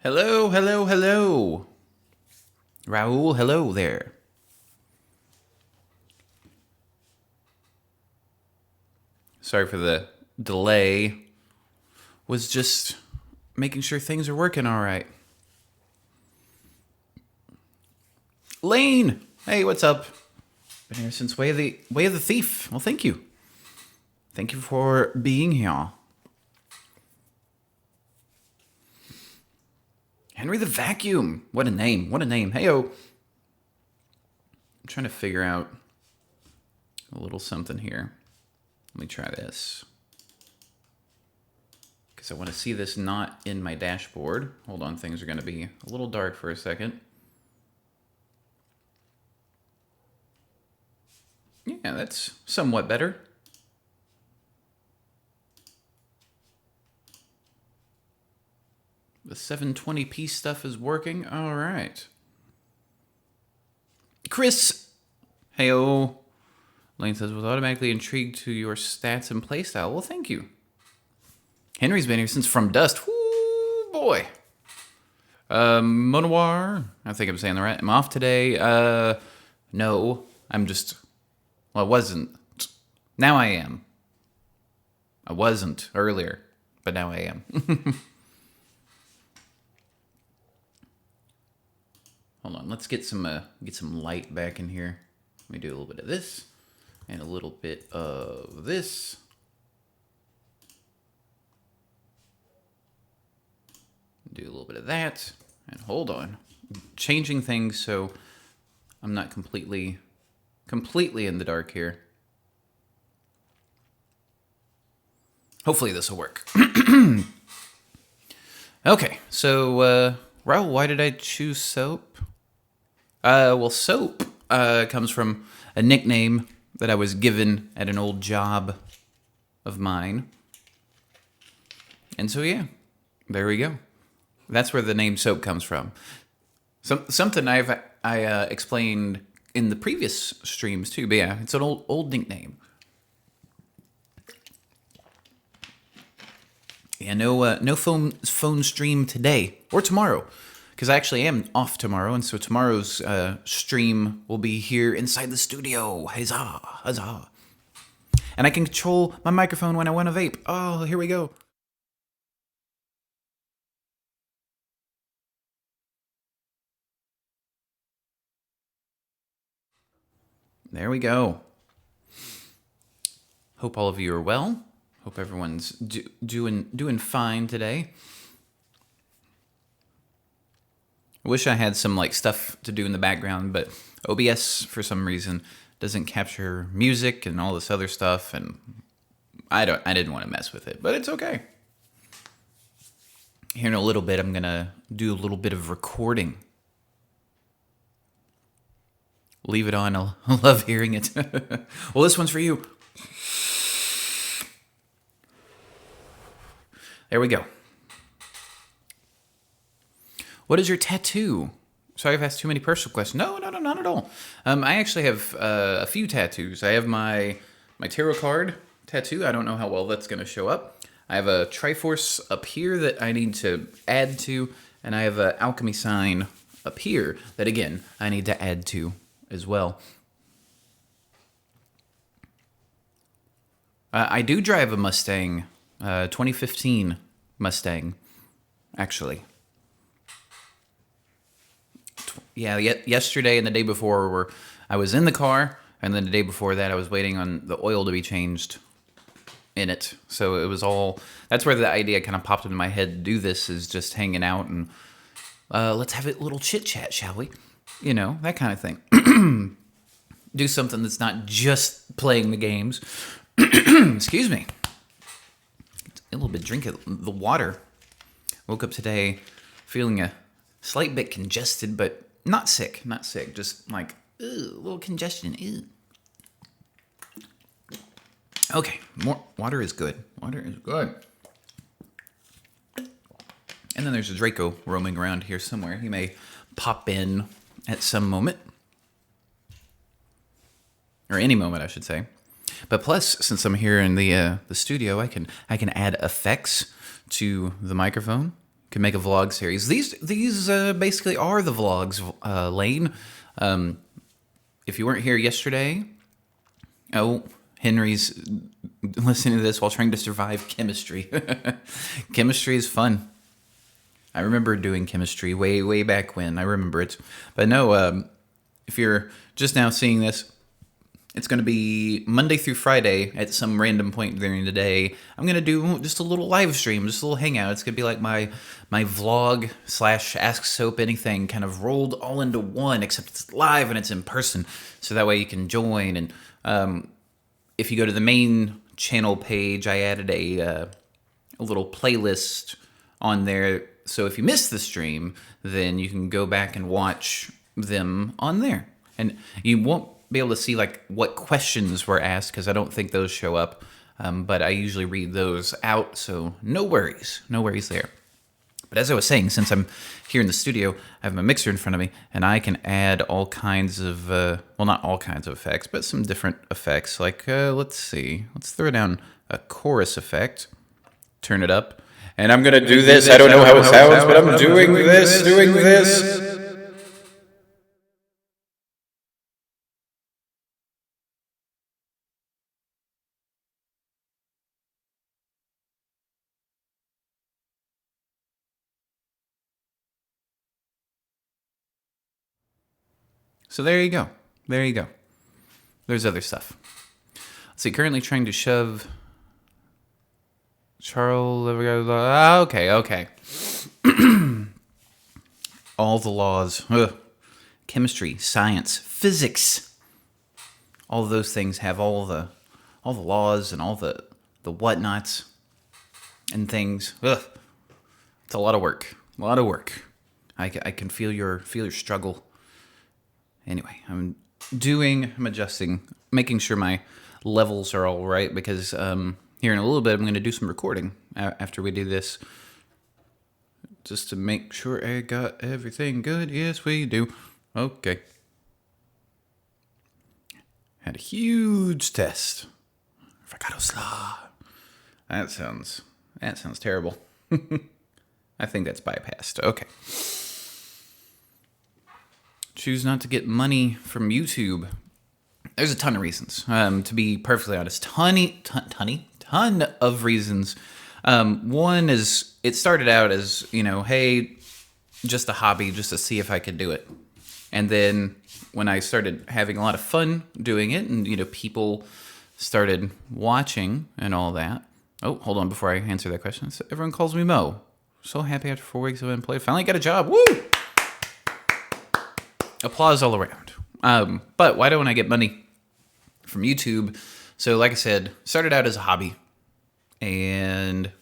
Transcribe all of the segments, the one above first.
Hello, hello, hello. Raul, hello there. Sorry for the delay. Was just making sure things are working all right. Lane, hey, what's up? Been here since Way of the Thief. Well, thank you. Thank you for being here. Henry the Vacuum. What a name. What a name. Heyo. I'm trying to figure out a little something here. Let me try this. Because I want to see this not in my dashboard. Hold on, things are going to be a little dark for a second. Yeah, that's somewhat better. The 720p stuff is working. All right. Chris. Heyo. Lane says, was automatically intrigued to your stats and playstyle. Well, thank you. Henry's been here since From Dust. Woo, boy. Monowar. I think I'm saying that right. I'm off today. No. I'm just... Well, I wasn't. Now I am. I wasn't earlier, but now I am. Hold on, let's get some light back in here. Let me do a little bit of this and a little bit of this. Do a little bit of that, and hold on, changing things so I'm not completely in the dark here. Hopefully this will work. Okay, so Raul, why did I choose soap? Well, soap comes from a nickname that I was given at an old job of mine. And so, yeah, there we go. That's where the name soap comes from. Something I explained in the previous streams too, but yeah, it's an old nickname. Yeah, no phone stream today or tomorrow, because I actually am off tomorrow, and so tomorrow's stream will be here inside the studio. Huzzah, huzzah! And I can control my microphone when I want to vape. Oh, here we go. There we go. Hope all of you are well. Hope everyone's doing fine today. I wish I had some stuff to do in the background, but OBS for some reason doesn't capture music and all this other stuff, and I didn't want to mess with it, but it's okay. Here in a little bit, I'm gonna do a little bit of recording. Leave it on. I love hearing it. Well, this one's for you. There we go. What is your tattoo? Sorry if I asked too many personal questions. No, not at all. I actually have a few tattoos. I have my tarot card tattoo. I don't know how well that's going to show up. I have a Triforce up here that I need to add to, and I have an alchemy sign up here that, again, I need to add to as well. I do drive a Mustang, 2015 Mustang, actually. Yeah, yesterday and the day before I was in the car, and then the day before that I was waiting on the oil to be changed in it. So it was all, that's where the idea kind of popped into my head to do this, is just hanging out and let's have a little chit chat, shall we? You know, that kind of thing. Do something that's not just playing the games. Excuse me. A little bit drink the water. Woke up today feeling a slight bit congested, but not sick. Just a little congestion. Ew. Okay, more water is good. Water is good. And then there's a Draco roaming around here somewhere. He may pop in at some moment. Or any moment, I should say. But plus, since I'm here in the studio, I can add effects to the microphone. Could make a vlog series. These basically are the vlogs, Lane. If you weren't here yesterday, Henry's listening to this while trying to survive chemistry. Chemistry is fun. I remember doing chemistry way back when. I remember it. But no, if you're just now seeing this, it's going to be Monday through Friday at some random point during the day. I'm going to do just a little live stream, just a little hangout. It's going to be like my vlog / Ask Soap Anything kind of rolled all into one, except it's live and it's in person. So that way you can join. And if you go to the main channel page, I added a little playlist on there. So if you missed the stream, then you can go back and watch them on there. And you won't be able to see like what questions were asked because I don't think those show up. But I usually read those out, so no worries there. But as I was saying, since I'm here in the studio, I have my mixer in front of me, and I can add all kinds of, well, not all kinds of effects, but some different effects. Like, let's see. Let's throw down a chorus effect, turn it up, and I'm going to do this. I don't know how it sounds, but I'm doing this. So there you go. There's other stuff. Let's see, currently trying to shove Charles. Okay. All the laws. Chemistry, science, physics. All of those things have all the laws and all the whatnots and things. It's a lot of work. I can feel your struggle. Anyway, I'm adjusting, making sure my levels are all right, because here in a little bit I'm going to do some recording after we do this, just to make sure I got everything good. Yes, we do. Okay. Had a huge test. Fracado slaw. That sounds terrible. I think that's bypassed. Okay. Choose not to get money from YouTube. There's a ton of reasons. To be perfectly honest, ton of reasons. One is it started out as, hey, just a hobby, just to see if I could do it. And then when I started having a lot of fun doing it, and people started watching and all that. Oh, hold on before I answer that question. So everyone calls me Mo. So happy after 4 weeks of unemployed. Finally got a job. Woo! Applause all around. But why don't I get money from YouTube? So like I said, started out as a hobby and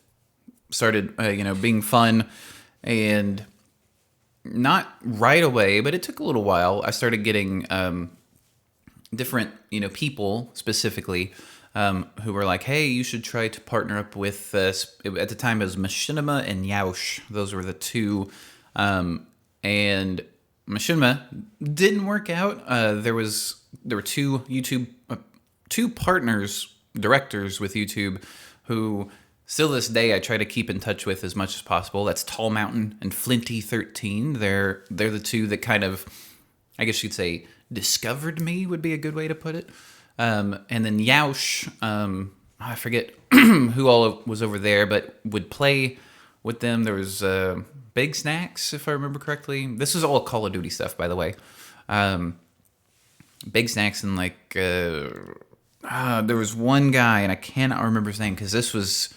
started, being fun, and not right away, but it took a little while. I started getting different, people specifically who were like, hey, you should try to partner up with, at the time it was Machinima and Yaush. Those were the two. And Machinima didn't work out. There were two directors with YouTube who still this day I try to keep in touch with as much as possible. That's Tall Mountain and Flinty13. They're the two that kind of, I guess you'd say, discovered me would be a good way to put it. And then Yaush, I forget who all was over there, but would play with them. There was Big Snacks, if I remember correctly. This is all Call of Duty stuff, by the way. Big Snacks and there was one guy, and I cannot remember his name, because this was,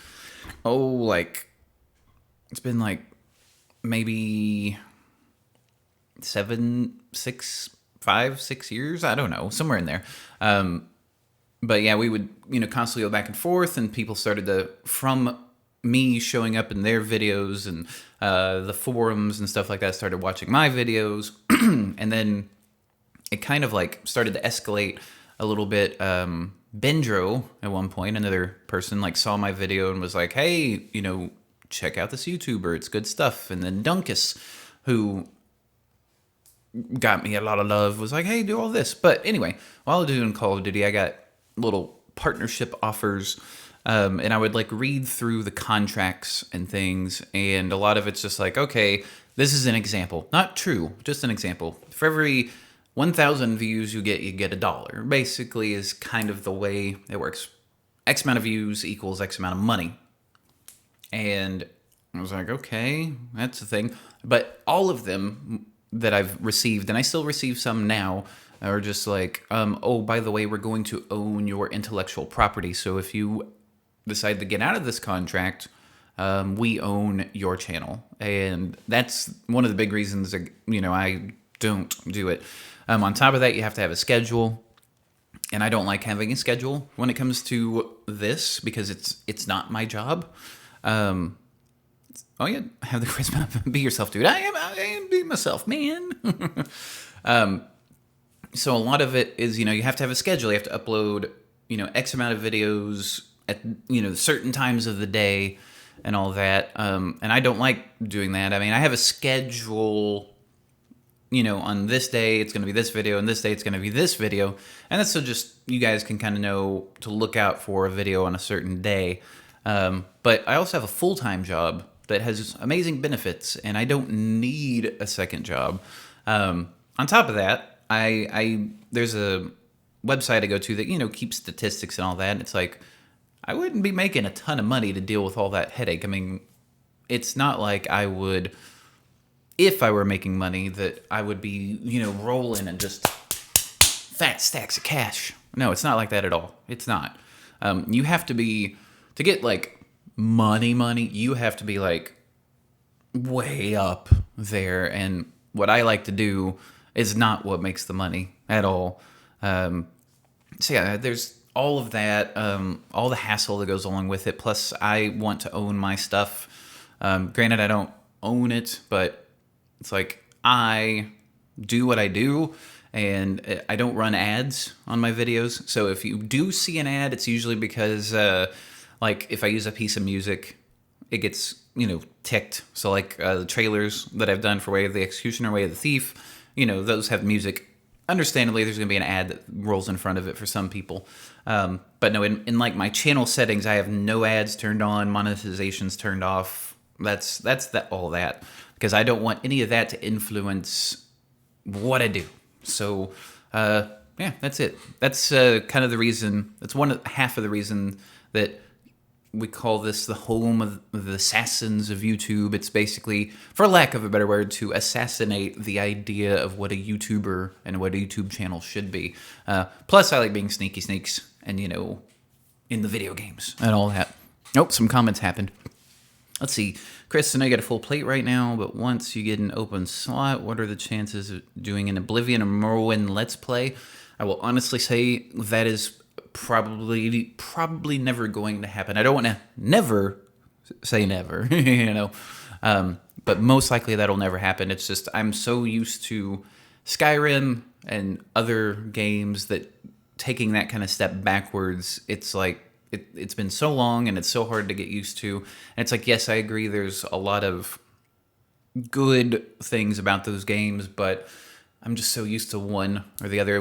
it's been maybe 5-6 years. I don't know, somewhere in there. But yeah, we would, constantly go back and forth, and people started from me showing up in their videos and the forums and stuff like that, started watching my videos. And then it kind of started to escalate a little bit. Bendro at one point, another person saw my video and was like, hey, check out this YouTuber, it's good stuff. And then Dunkus, who got me a lot of love, was like, hey, do all this. But anyway, while I was doing Call of Duty, I got little partnership offers And I would like read through the contracts and things, and a lot of it's just like, okay, this is an example, not true, just an example. For every 1,000 views you get $1. Basically, is kind of the way it works. X amount of views equals X amount of money. And I was like, okay, that's the thing. But all of them that I've received, and I still receive some now, are just like, oh, by the way, we're going to own your intellectual property. So if you decide to get out of this contract, we own your channel. And that's one of the big reasons that, I don't do it. On top of that, you have to have a schedule. And I don't like having a schedule when it comes to this because it's not my job. Oh yeah, have the charisma. Be yourself, dude. I am be myself, man. So a lot of it is, you have to have a schedule. You have to upload, X amount of videos at, certain times of the day and all that. And I don't like doing that. I mean, I have a schedule, on this day it's going to be this video, and this day it's going to be this video. And that's so just you guys can kind of know to look out for a video on a certain day. But I also have a full-time job that has amazing benefits, and I don't need a second job. On top of that, there's a website I go to that, keeps statistics and all that. And it's like, I wouldn't be making a ton of money to deal with all that headache. I mean, it's not like I would, if I were making money, that I would be, rolling and just fat stacks of cash. No, it's not like that at all. It's not. You have to be, to get like money, you have to be like way up there. And what I like to do is not what makes the money at all. So yeah, there's all of that, all the hassle that goes along with it. Plus, I want to own my stuff. Granted, I don't own it, but it's like I do what I do, and I don't run ads on my videos. So if you do see an ad, it's usually because, like, if I use a piece of music, it gets, ticked. So like the trailers that I've done for Way of the Executioner, Way of the Thief, those have music. Understandably, there's going to be an ad that rolls in front of it for some people. But no, in like my channel settings, I have no ads turned on, monetization's turned off. That's all that, because I don't want any of that to influence what I do. So yeah, that's it. That's kind of the reason. That's half of the reason that we call this the home of the assassins of YouTube. It's basically, for lack of a better word, to assassinate the idea of what a YouTuber and what a YouTube channel should be. Plus, I like being sneaky sneaks and, in the video games and all that. Nope, some comments happened. Let's see. Chris, I know you got a full plate right now, but once you get an open slot, what are the chances of doing an Oblivion or Morrowind Let's Play? I will honestly say that is probably never going to happen. I don't want to never say never, but most likely that'll never happen. It's just I'm so used to Skyrim and other games that taking that kind of step backwards, it's like it's been so long and it's so hard to get used to. And it's like, yes, I agree, there's a lot of good things about those games, but I'm just so used to one or the other. It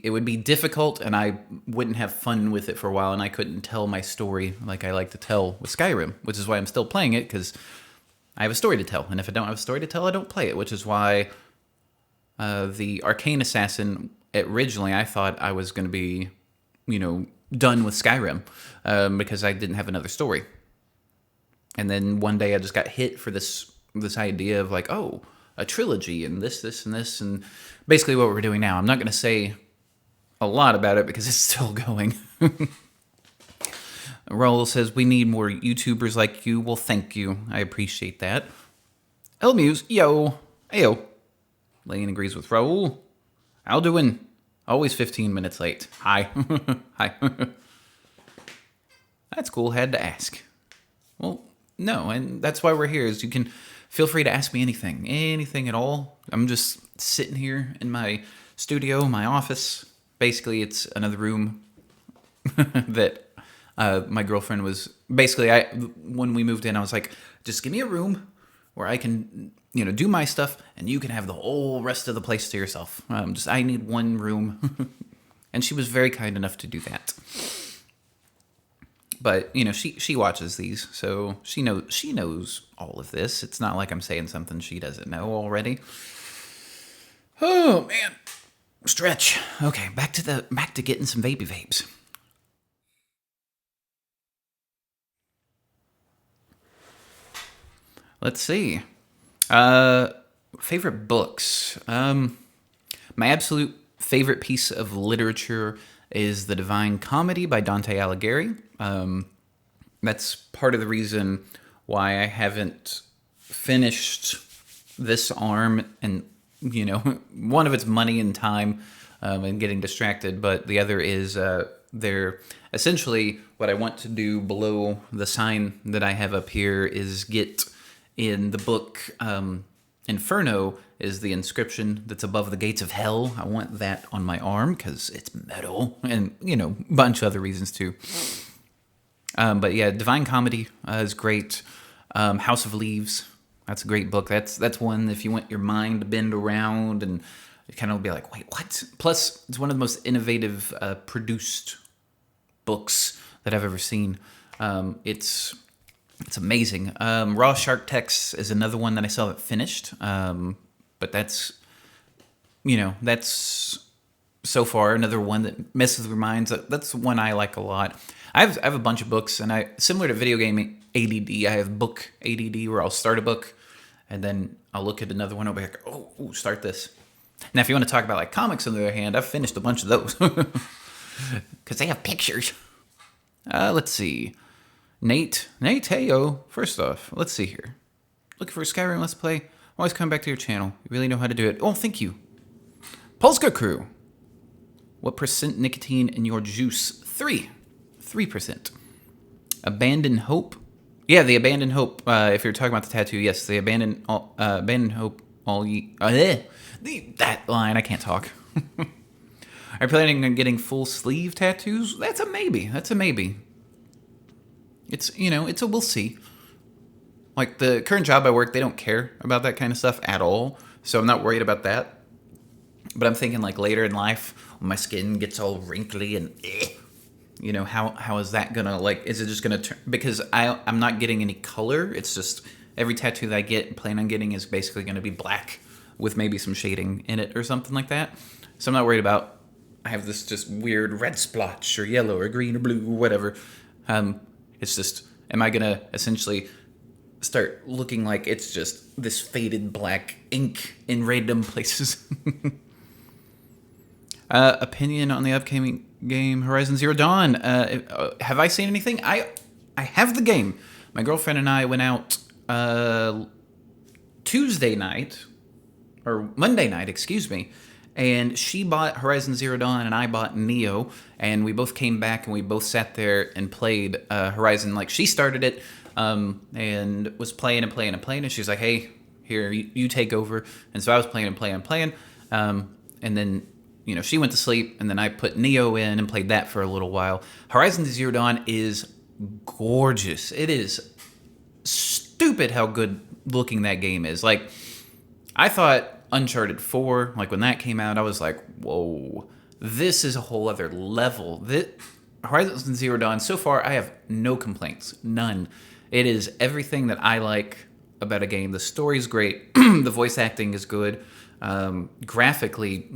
would be difficult, and I wouldn't have fun with it for a while, and I couldn't tell my story like I like to tell with Skyrim, which is why I'm still playing it, because I have a story to tell. And if I don't have a story to tell, I don't play it, which is why the Arcane Assassin, originally I thought I was going to be, done with Skyrim because I didn't have another story. And then one day I just got hit for this idea of like, oh, a trilogy and this, and this, and basically what we're doing now. I'm not going to say a lot about it because it's still going. Raul says, we need more YouTubers like you. Well, thank you. I appreciate that. Elmuse, yo. Ayo. Lane agrees with Raul. How doing? Always 15 minutes late. Hi. Hi. That's cool. Had to ask. Well, no, and that's why we're here, is you can feel free to ask me anything at all. I'm just sitting here in my studio, my office. Basically, it's another room that my girlfriend was... Basically, when we moved in, I was like, just give me a room where I can, do my stuff, and you can have the whole rest of the place to yourself. I need one room. And she was very kind enough to do that. But she watches these, so she knows all of this. It's not like I'm saying something she doesn't know already. Oh man, stretch. Okay, back to getting some vapes. Let's see. Favorite books. My absolute favorite piece of literature is The Divine Comedy by Dante Alighieri. That's part of the reason why I haven't finished this arm, and one of it's money and time, and getting distracted, but the other is they're essentially what I want to do below the sign that I have up here is get in the book. Inferno is the inscription that's above the gates of hell. I want that on my arm because it's metal, and a bunch of other reasons too. But yeah, Divine Comedy is great. House of Leaves, that's a great book. That's one if you want your mind to bend around and kind of be like, wait, what? Plus, it's one of the most innovative produced books that I've ever seen. It's amazing. Raw Shark Text is another one that I still haven't finished. But that's so far another one that messes with minds. That's one I like a lot. I have a bunch of books, and similar to video game ADD, I have book ADD where I'll start a book, and then I'll look at another one. I'll be like, oh, start this. Now, if you want to talk about like comics, on the other hand, I've finished a bunch of those because they have pictures. Let's see. Nate, heyo. First off, let's see here. Looking for a Skyrim Let's Play? Always come back to your channel. You really know how to do it. Oh, thank you. Polska Crew. What percent nicotine in your juice? 3%. Abandon Hope. Yeah, the Abandon Hope. If you're talking about the tattoo, yes, the Abandon Hope. That line, I can't talk. Are you planning on getting full sleeve tattoos? That's a maybe. It's a we'll see. Like the current job I work, they don't care about that kind of stuff at all, so I'm not worried about that. But I'm thinking like later in life, when my skin gets all wrinkly and how is that gonna is it just gonna turn? Because I'm not getting any color. It's just every tattoo that I plan on getting is basically gonna be black with maybe some shading in it or something like that. So I'm not worried about. I have this just weird red splotch or yellow or green or blue or whatever. It's just, am I gonna essentially start looking like it's just this faded black ink in random places? Opinion on the upcoming game Horizon Zero Dawn. Have I seen anything? I have the game. My girlfriend and I went out Tuesday night, or Monday night, excuse me, and she bought Horizon Zero Dawn and I bought Neo, and we both came back and we both sat there and played Horizon. Like, she started it and was playing, and she's like, hey, here, you take over. And so I was playing. And then, she went to sleep, and then I put Neo in and played that for a little while. Horizon Zero Dawn is gorgeous. It is stupid how good looking that game is. Like, I thought Uncharted 4, like when that came out, I was like, whoa, this is a whole other level. Horizon Zero Dawn, so far, I have no complaints. None. It is everything that I like about a game. The story's great. The voice acting is good. Graphically,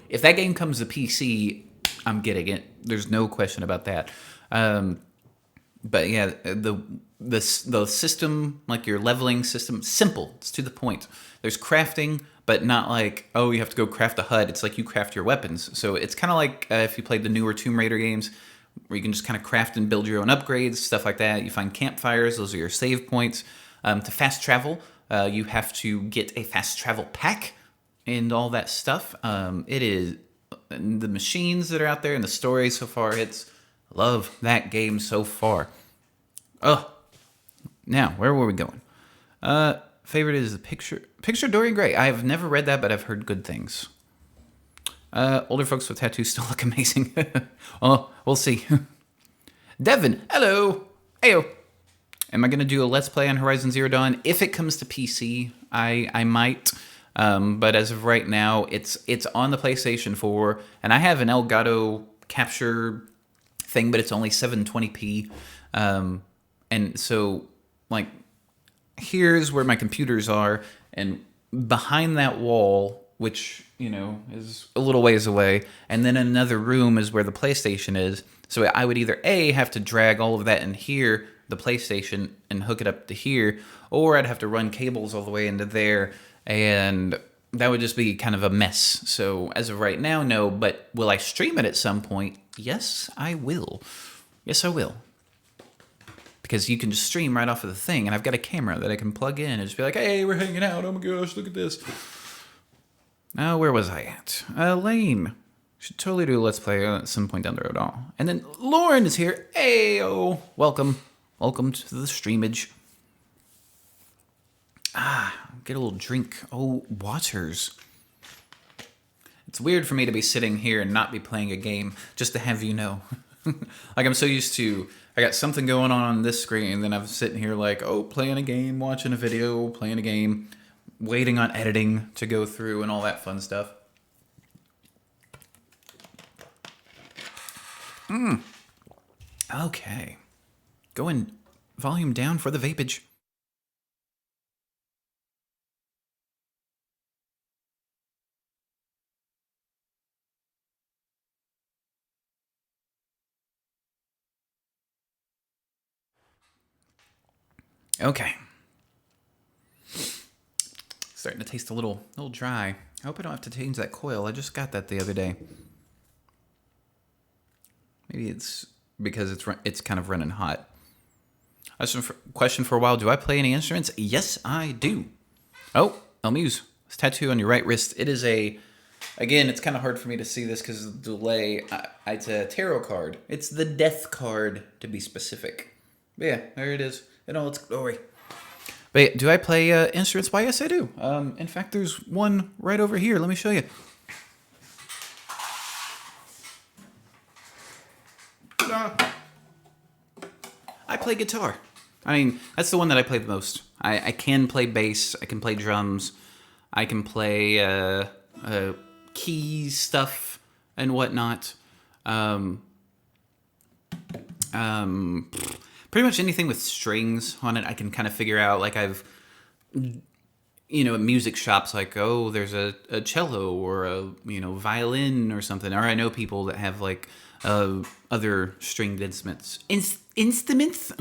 if that game comes to PC, I'm getting it. There's no question about that. But yeah, the system, like your leveling system, simple. It's to the point. There's crafting, but not like, oh, you have to go craft a HUD. It's like you craft your weapons. So it's kind of like if you played the newer Tomb Raider games, where you can just kind of craft and build your own upgrades, stuff like that. You find campfires. Those are your save points. To fast travel, you have to get a fast travel pack and all that stuff. It is the machines that are out there and the story so far. Love that game so far. Now, where were we going? Favorite is the Picture Dorian Gray. I have never read that, but I've heard good things. Older folks with tattoos still look amazing. Well, we'll see. Devin, hello. Heyo. Am I going to do a Let's Play on Horizon Zero Dawn? If it comes to PC, I might. But as of right now, it's on the PlayStation 4, and I have an Elgato capture thing, but it's only 720p. And so, like, here's where my computers are, and behind that wall, which, is a little ways away, and then another room is where the PlayStation is. So I would either A, have to drag all of that in here, the PlayStation, and hook it up to here, or I'd have to run cables all the way into there, and that would just be kind of a mess. So as of right now, no, but will I stream it at some point? Yes, I will. Yes, I will. Because you can just stream right off of the thing, and I've got a camera that I can plug in and just be like, hey, we're hanging out. Oh my gosh, look at this. Oh, where was I at? Lane. Should totally do a Let's Play at some point down the road. Oh. And then Lauren is here. Hey, welcome. Welcome to the streamage. Get a little drink. Oh, waters. It's weird for me to be sitting here and not be playing a game, just to have you know. Like, I'm so used to, I got something going on this screen, and then I'm sitting here like, playing a game, watching a video, playing a game, waiting on editing to go through and all that fun stuff. Okay. Going volume down for the vapage. Okay. Starting to taste a little dry. I hope I don't have to change that coil. I just got that the other day. Maybe it's because it's kind of running hot. Question for a while. Do I play any instruments? Yes, I do. Oh, Elmuse. This tattoo on your right wrist. It is again, it's kind of hard for me to see this because of the delay. It's a tarot card. It's the death card, to be specific. But yeah, there it is in all its glory. But do I play instruments? Why, yes, I do. In fact, there's one right over here. Let me show you. I play guitar. I mean, that's the one that I play the most. I can play bass. I can play drums. I can play keys stuff and whatnot. Pretty much anything with strings on it, I can kind of figure out. Like, I've, at music shops, like, there's a cello or a, violin or something. Or I know people that have, like, other stringed instruments. Instruments?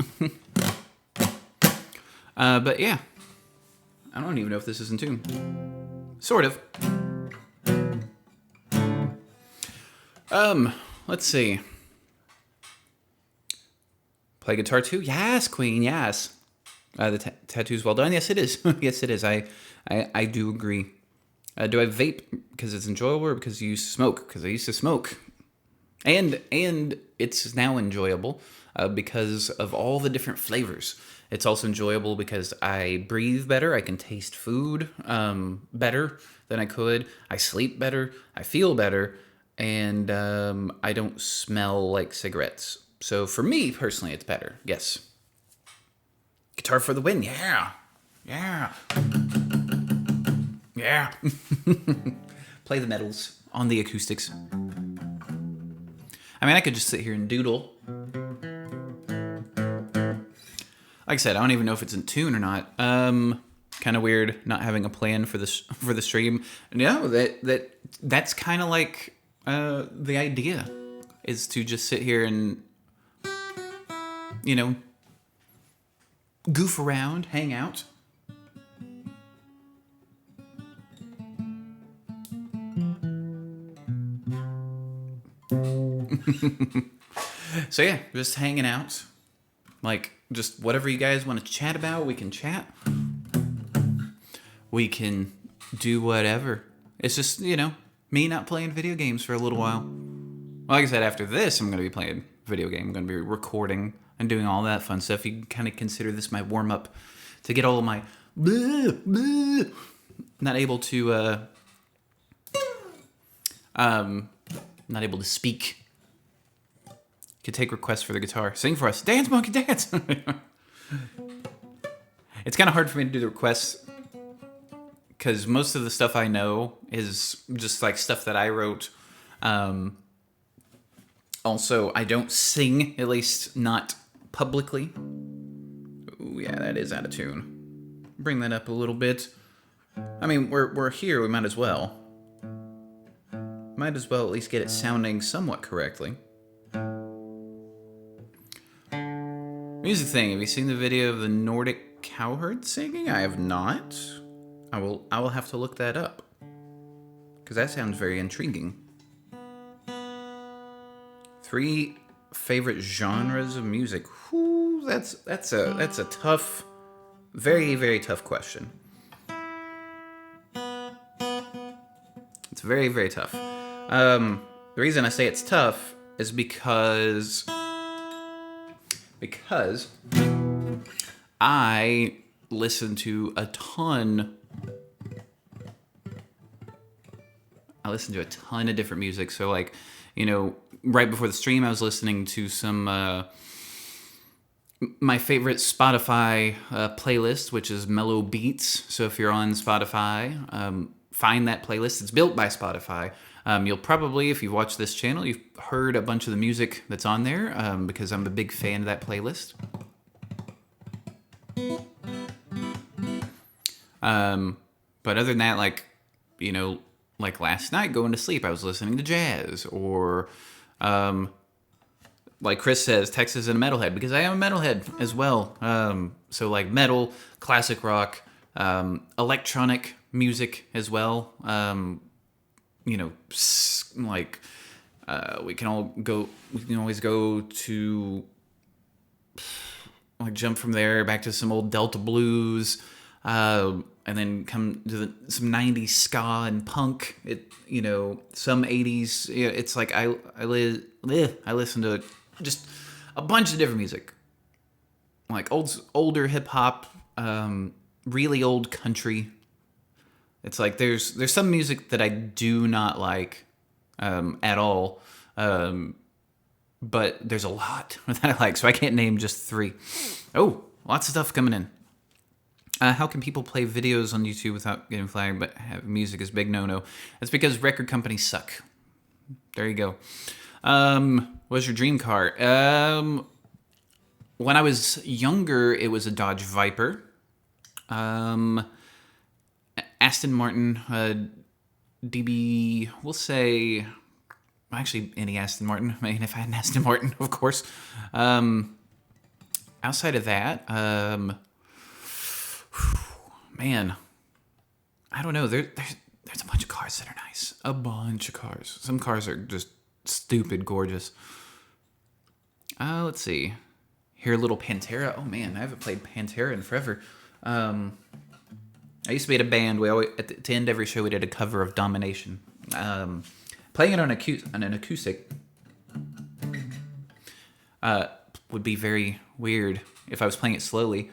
But yeah. I don't even know if this is in tune. Sort of. Let's see. Play guitar too? Yes, Queen, yes. The tattoo's well done. Yes, it is. Yes, it is. I do agree. Do I vape because it's enjoyable or because you used to smoke? Because I used to smoke. And it's now enjoyable because of all the different flavors. It's also enjoyable because I breathe better. I can taste food better than I could. I sleep better. I feel better. And I don't smell like cigarettes. So for me, personally, it's better. Yes. Guitar for the win. Yeah. Yeah. Yeah. Play the medals on the acoustics. I mean, I could just sit here and doodle. Like I said, I don't even know if it's in tune or not. Kind of weird not having a plan for the stream. No, that's kind of like the idea is to just sit here and goof around, hang out. So yeah, just hanging out. Like, just whatever you guys want to chat about, we can chat. We can do whatever. It's just, me not playing video games for a little while. Well, like I said, after this, I'm going to be playing video game. I'm going to be recording and doing all that fun stuff. You can kind of consider this my warm-up to get all of my not able to speak. Could take requests for the guitar. Sing for us. Dance, monkey, dance. It's kind of hard for me to do the requests because most of the stuff I know is just like stuff that I wrote Also, I don't sing, at least not publicly. Ooh, yeah, that is out of tune. Bring that up a little bit. I mean, we're here, we might as well. Might as well at least get it sounding somewhat correctly. Here's the thing, have you seen the video of the Nordic cowherd singing? I have not. I will have to look that up. Because that sounds very intriguing. 3 favorite genres of music. Whew, that's a tough, very, very tough question. It's very, very tough. The reason I say it's tough is because I listen to a ton. I listen to a ton of different music. So, like, you know, right before the stream, I was listening to some my favorite Spotify playlist, which is Mellow Beats. So if you're on Spotify, find that playlist. It's built by Spotify. You'll probably, if you've watched this channel, you've heard a bunch of the music that's on there because I'm a big fan of that playlist. But other than that, like, you know, like last night going to sleep, I was listening to jazz or, like Chris says, Texas and a metalhead, because I am a metalhead as well. So like metal, classic rock, electronic music as well. You know, like we can always go to like jump from there back to some old Delta blues, and then come to some 90s ska and punk. You know, some 80s. You know, it's like I listen to just a bunch of different music, like older hip hop, really old country. It's like there's some music that I do not like at all, but there's a lot that I like, so I can't name just 3. Oh, lots of stuff coming in. How can people play videos on YouTube without getting flagged but have music is big no-no? That's because record companies suck. There you go. What's your dream car? When I was younger, it was a Dodge Viper. Aston Martin, DB, we'll say, actually, any Aston Martin. I mean, if I had an Aston Martin, of course. Outside of that, man, I don't know. There's a bunch of cars that are nice. A bunch of cars. Some cars are just stupid gorgeous. Let's see. Hear a little Pantera. Oh, man, I haven't played Pantera in forever. I used to be in a band. We always, at the end of every show, we did a cover of Domination. Playing it on an acoustic would be very weird if I was playing it slowly.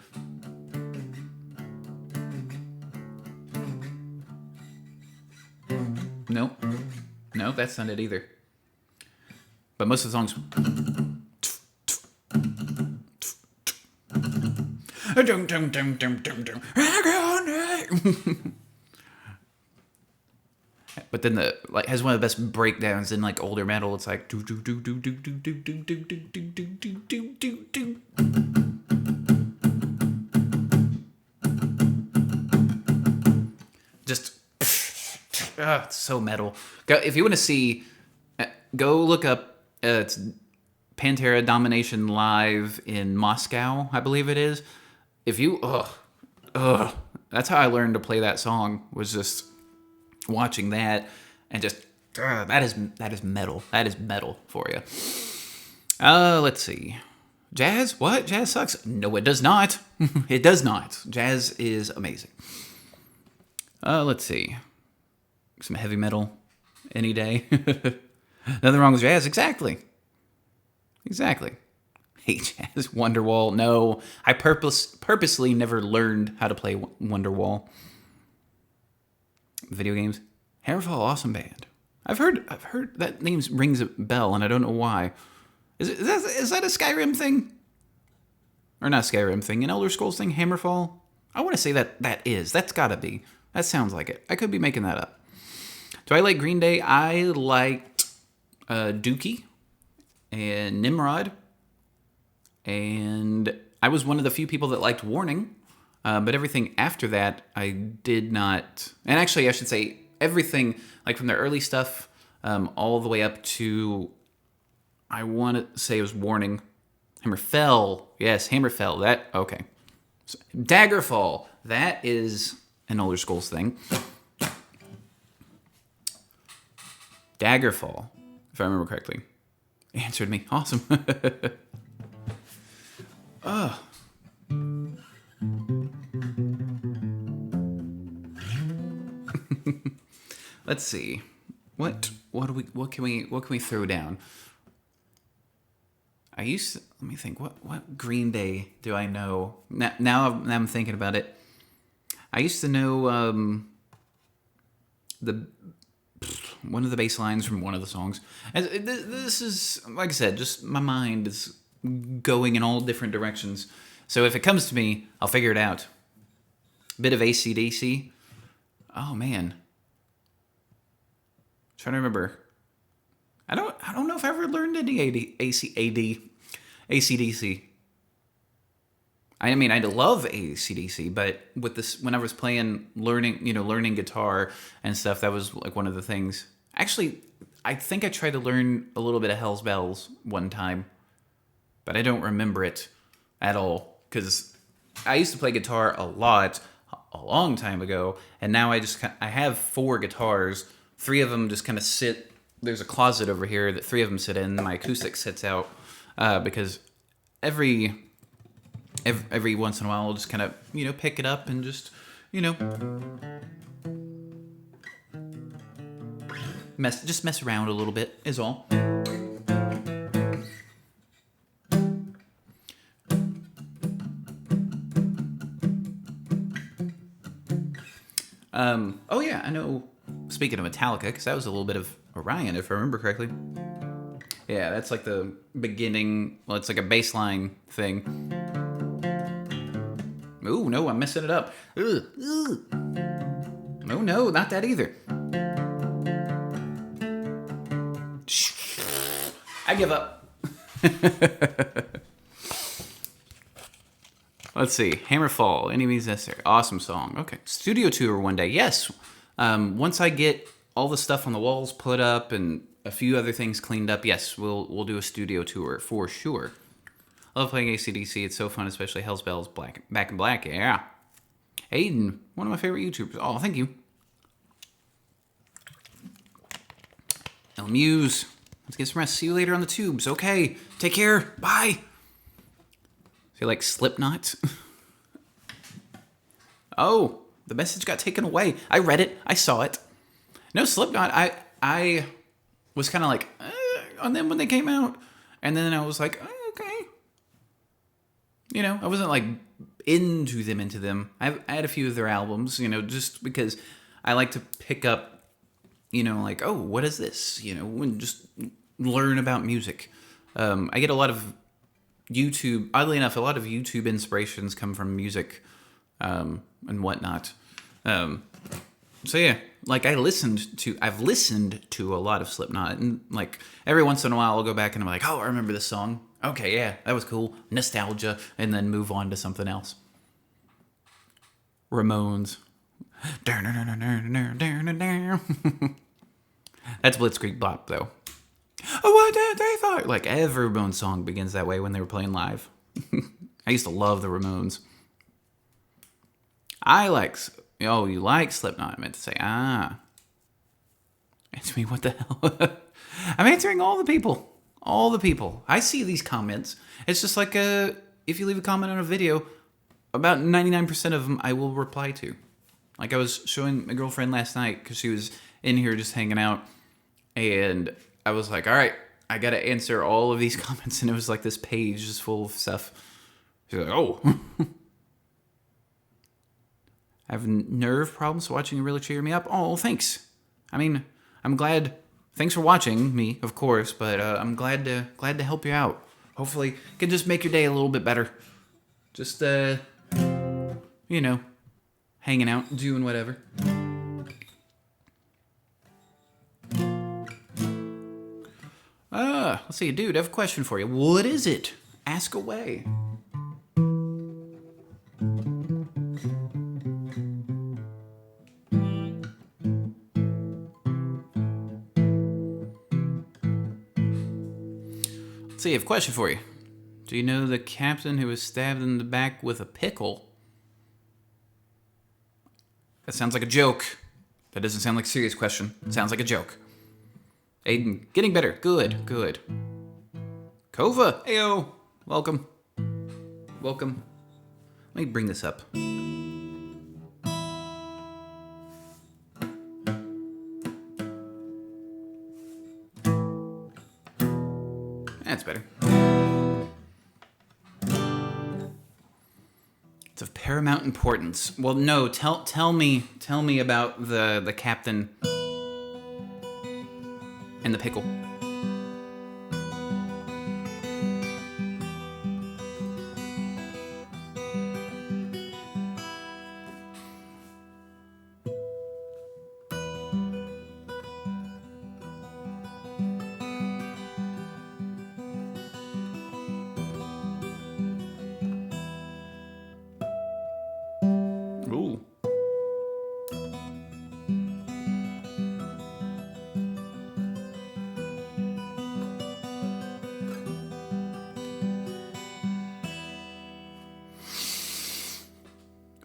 Nope, that's not it either. But most of the songs. But then the like has one of the best breakdowns in like older metal. It's like do do do do do do do do do do do do do do. Just it's so metal. If you want to see, go look up. It's Pantera Domination live in Moscow, I believe it is. If you, that's how I learned to play that song, was just watching that, and just that is metal. That is metal for you. Let's see, jazz. What? Jazz sucks? No, it does not. It does not. Jazz is amazing. Let's see, some heavy metal any day. Nothing wrong with jazz. Exactly. Hey, jazz. Wonderwall. No, I purposely never learned how to play Wonderwall. Video games. Hammerfall, awesome band. I've heard that name rings a bell, and I don't know why. Is that a Skyrim thing? Or not a Skyrim thing, an Elder Scrolls thing? Hammerfall? I want to say that's gotta be. That sounds like it. I could be making that up. Do I like Green Day? I liked Dookie. and Nimrod. And I was one of the few people that liked Warning. But everything after that, I did not. And actually, I should say everything, like from the early stuff all the way up to, I want to say it was Warning. Hammerfell. Yes, Hammerfell. That, okay. So, Daggerfall. That is an older Skulls thing. Daggerfall, if I remember correctly. Answered me. Awesome. Oh. Let's see. What can we throw down? Let me think. What Green Day do I know? Now I'm thinking about it. I used to know the one of the bass lines from one of the songs. And this is, like I said, just my mind is going in all different directions. So if it comes to me, I'll figure it out. Bit of AC/DC. Oh man, trying to remember. I don't know if I ever learned any AC/DC. I mean, I love AC/DC, but with this, when I was learning guitar and stuff, that was like one of the things. Actually, I think I tried to learn a little bit of Hell's Bells one time, but I don't remember it at all because I used to play guitar a lot a long time ago, and now I have 4 guitars. 3 of them just kind of sit. There's a closet over here that 3 of them sit in. My acoustic sits out because every once in a while I'll just kind of pick it up and just mess around a little bit is all. Oh yeah, I know. Speaking of Metallica, because that was a little bit of Orion, if I remember correctly. Yeah, that's like the beginning. Well, it's like a bass line thing. Ooh, no, I'm messing it up. Ugh. No, not that either. I give up. Let's see. Hammerfall, Any Means Necessary. Awesome song. Okay. Studio tour one day. Yes. Once I get all the stuff on the walls put up and a few other things cleaned up, yes, we'll do a studio tour for sure. I love playing AC/DC. It's so fun, especially Hell's Bells, Back in Black. Yeah. Aiden, one of my favorite YouTubers. Oh, thank you. El Muse. Let's get some rest. See you later on the tubes. Okay. Take care. Bye. Feel like Slipknot. Oh, the message got taken away. I read it. I saw it. No, Slipknot. I was kind of like on them when they came out, and then I was like, okay. I wasn't like into them. I had a few of their albums, just because I like to pick up, like, oh, what is this? And just learn about music. I get a lot of YouTube. Oddly enough, a lot of YouTube inspirations come from music and whatnot. So yeah, like I've listened to a lot of Slipknot, and like every once in a while I'll go back and I'm like, oh, I remember this song. Okay, yeah, that was cool. Nostalgia, and then move on to something else. Ramones. That's Blitzkrieg Bop, though. Oh, what did they thought? Like every Ramones song begins that way when they were playing live. I used to love the Ramones. You like Slipknot? I meant to say, Answer me, what the hell? I'm answering all the people. All the people. I see these comments. It's just like if you leave a comment on a video, about 99% of them I will reply to. Like I was showing my girlfriend last night because she was in here just hanging out, and I was like, all right, I got to answer all of these comments, and it was like this page just full of stuff. She's like, oh. I have nerve problems, so watching you really cheer me up. Oh, thanks. I mean, I'm glad. Thanks for watching me, of course, but I'm glad to help you out. Hopefully, can just make your day a little bit better. Just hanging out, doing whatever. Let's see, dude, I have a question for you. What is it? Ask away. Let's see, I have a question for you. Do you know the captain who was stabbed in the back with a pickle? That sounds like a joke. That doesn't sound like a serious question. It sounds like a joke. Aiden, getting better. Good, good. Kova, ayo. Welcome. Welcome. Let me bring this up. That's better. It's of paramount importance. Well, no, tell me about the captain and the pickle. Ooh.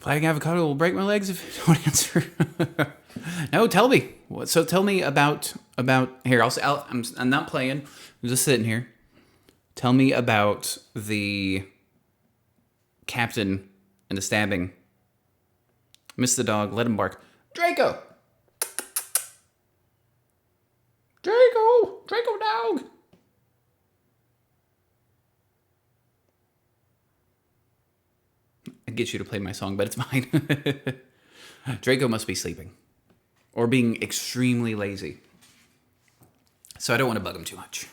Flying avocado will break my legs if you don't answer. No, tell me. So tell me about here. I'm not playing. I'm just sitting here. Tell me about the captain and the stabbing. Miss the dog. Let him bark. Draco. Draco dog. I get you to play my song, but it's mine. Draco must be sleeping. Or being extremely lazy. So I don't want to bug him too much.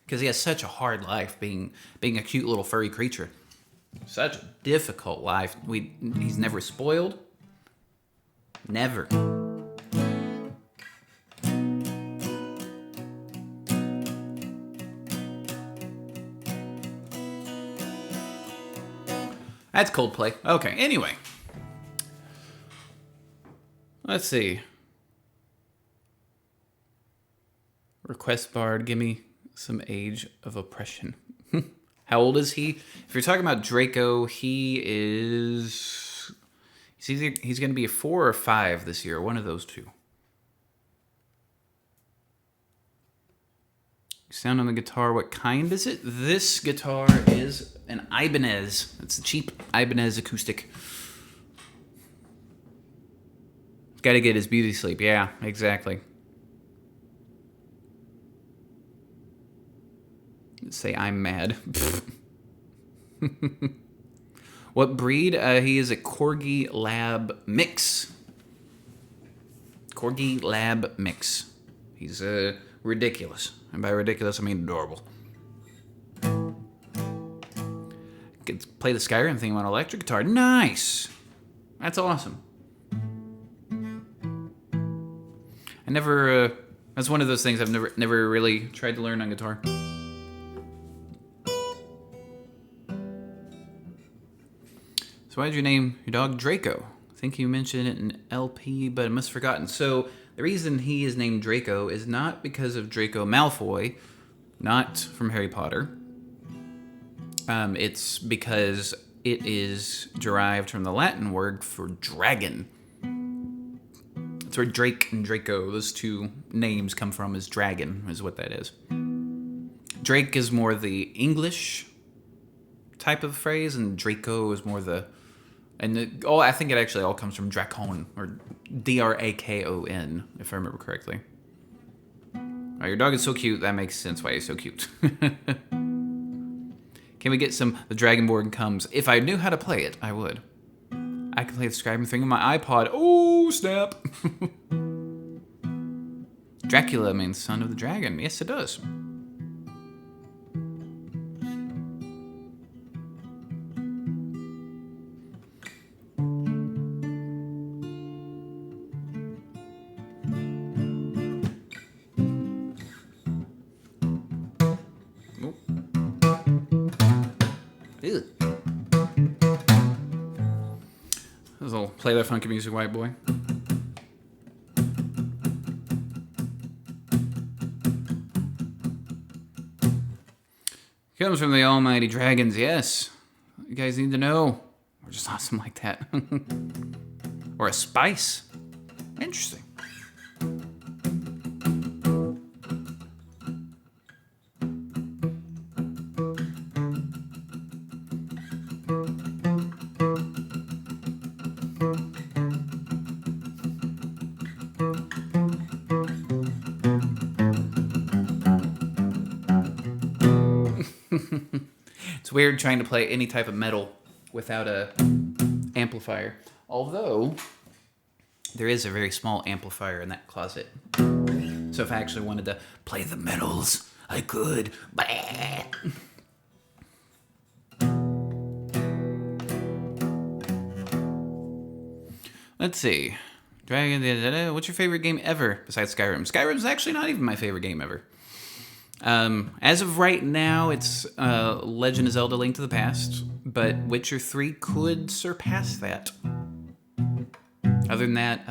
Because he has such a hard life being a cute little furry creature. Such a difficult life. He's never spoiled. Never. That's Coldplay. Okay, anyway. Let's see. Request Bard, give me some age of oppression. How old is he? If you're talking about Draco, he's going to be a 4 or 5 this year, one of those two. Sound on the guitar, what kind is it? This guitar is an Ibanez. It's a cheap Ibanez acoustic. Got to get his beauty sleep. Yeah, exactly. Say I'm mad. What breed? He is a Corgi Lab mix. Corgi Lab mix. He's ridiculous. And by ridiculous, I mean adorable. Could play the Skyrim theme on electric guitar. Nice! That's awesome. I never... that's one of those things I've never really tried to learn on guitar. So why did you name your dog Draco? I think you mentioned it in LP, but I must have forgotten. So the reason he is named Draco is not because of Draco Malfoy, not from Harry Potter. It's because it is derived from the Latin word for dragon. That's where Drake and Draco, those two names come from, is dragon, is what that is. Drake is more the English type of phrase, and Draco is more the... And I think it actually all comes from Dracon, or Drakon, if I remember correctly. Oh, your dog is so cute, that makes sense why he's so cute. Can we get some The Dragonborn Comes? If I knew how to play it, I would. I can play the Skyrim thing on my iPod. Oh, snap! Dracula means son of the dragon. Yes, it does. Play that funky music, white boy. Comes from the almighty dragons, yes. You guys need to know. We're just awesome like that. Or a spice. Interesting. It's weird trying to play any type of metal without a amplifier. Although, there is a very small amplifier in that closet. So if I actually wanted to play the metals, I could. Let's see. Dragon, what's your favorite game ever besides Skyrim? Skyrim's actually not even my favorite game ever. As of right now, it's Legend of Zelda: Link to the Past, but Witcher 3 could surpass that. Other than that,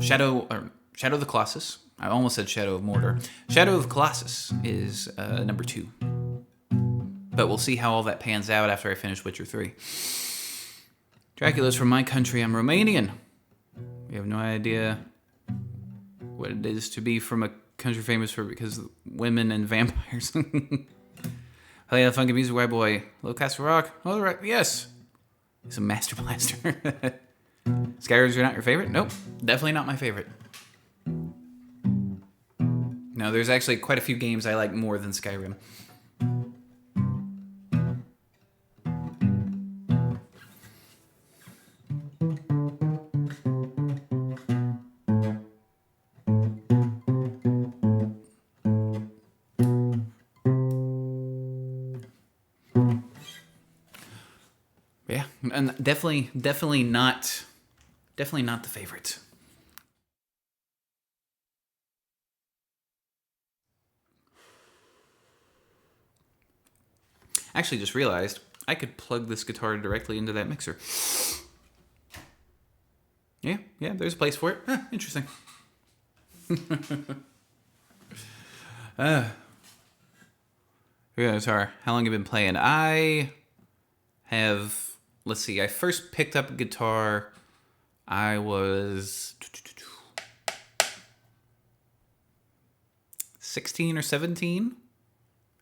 Shadow of the Colossus. I almost said Shadow of Mordor. Shadow of the Colossus is number 2. But we'll see how all that pans out after I finish Witcher 3. Dracula's from my country. I'm Romanian. We have no idea what it is to be from a country famous for because women and vampires. Play the funky music, white boy. Low Castle Rock. Oh, right. Yes. He's a master blaster. Skyrim's not your favorite? Nope. Definitely not my favorite. No, there's actually quite a few games I like more than Skyrim. Yeah, and definitely not the favorite. Actually, just realized I could plug this guitar directly into that mixer. Yeah, there's a place for it. Huh, interesting. Guitar. How long have you been playing? I have. Let's see. I first picked up a guitar. I was 16 or 17.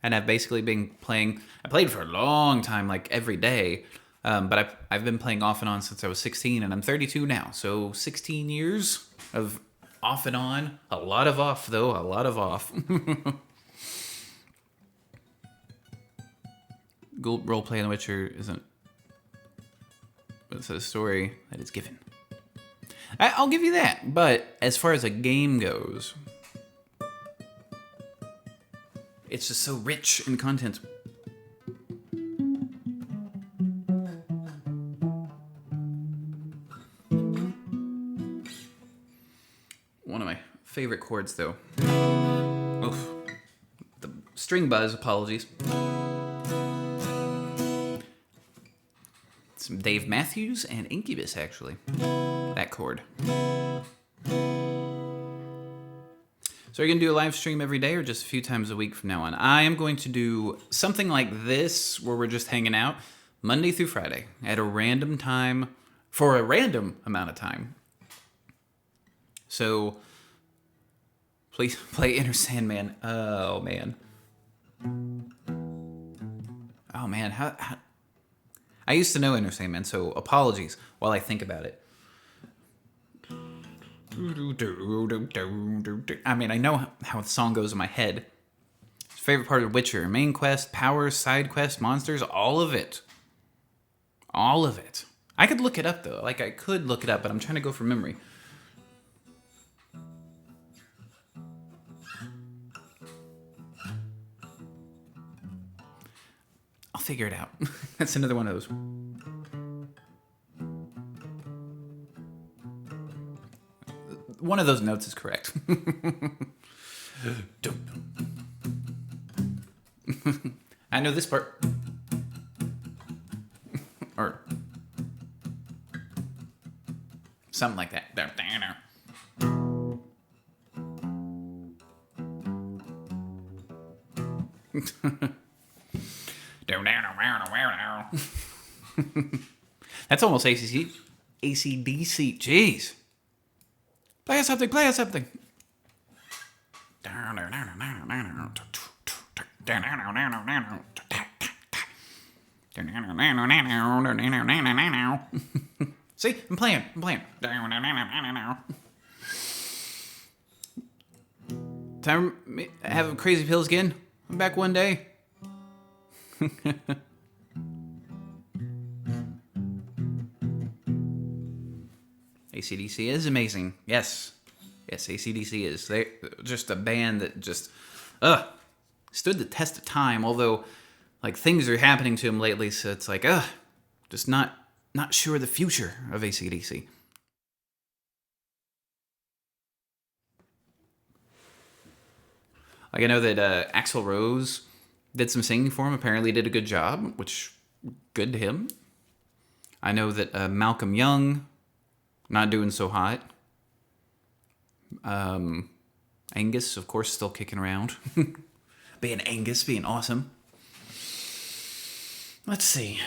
And I've basically been playing. I played for a long time, like every day. But I've been playing off and on since I was 16, and I'm 32 now. So 16 years of off and on. A lot of off, though. A lot of off. Role play in The Witcher isn't. It's a story that is given. I'll give you that. But as far as a game goes, it's just so rich in content. One of my favorite chords, though. Oof. The string buzz, apologies. Some Dave Matthews and Incubus, actually. That chord. So are you going to do a live stream every day or just a few times a week from now on? I am going to do something like this where we're just hanging out Monday through Friday at a random time for a random amount of time. So please play Inner Sandman. Oh, man. Oh, man. How I used to know Inner Sandman, so apologies while I think about it. I mean, I know how the song goes in my head. Favorite part of Witcher: main quest, powers, side quest, monsters, all of it. All of it. I could look it up, though. Like, I could look it up, but I'm trying to go from memory. I'll figure it out. That's another one of those. One of those notes is correct. I know this part. Or Something like that. That's almost ACDC. Jeez. Play us something. Play us something. See, I'm playing. Time to have crazy pills again. I'm back one day. AC/DC is amazing. Yes, AC/DC is. They're just a band that just stood the test of time. Although, like, things are happening to them lately, so it's like just not sure the future of AC/DC. Like, I know that Axl Rose did some singing for him. Apparently did a good job, which, good to him. I know that Malcolm Young, not doing so hot. Angus, of course, still kicking around. Being Angus, being awesome. Let's see.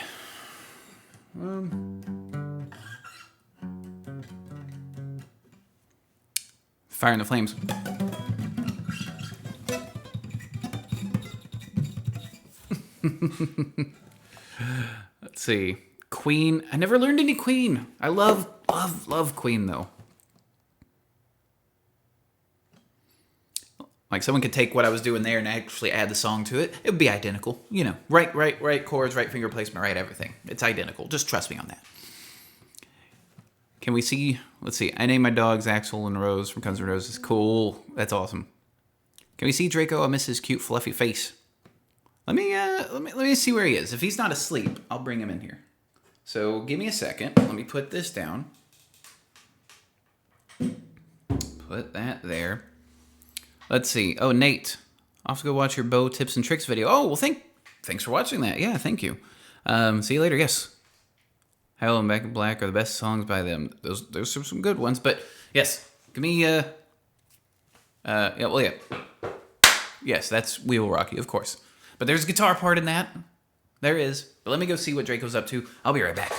Fire in the Flames. Let's see. Queen. I never learned any Queen. I love Queen, though. Like, someone could take what I was doing there and actually add the song to it. It would be identical. You know, right chords, right finger placement, right everything. It's identical. Just trust me on that. Can we see? Let's see. I named my dogs Axel and Rose from Guns N' Roses. Cool. That's awesome. Can we see Draco? I miss his cute, fluffy face. Let me see where he is. If he's not asleep, I'll bring him in here. So give me a second. Let me put this down. Put that there. Let's see. Oh, Nate, I'll have to go watch your bow tips and tricks video. Oh, well, thanks for watching that. Yeah, thank you. See you later. Yes. Hello and Back in Black are the best songs by them. Those are some good ones, but yes, give me yeah. Yes, that's We Will Rock You, of course. But there's a guitar part in that. There is. But let me go see what Draco's up to. I'll be right back.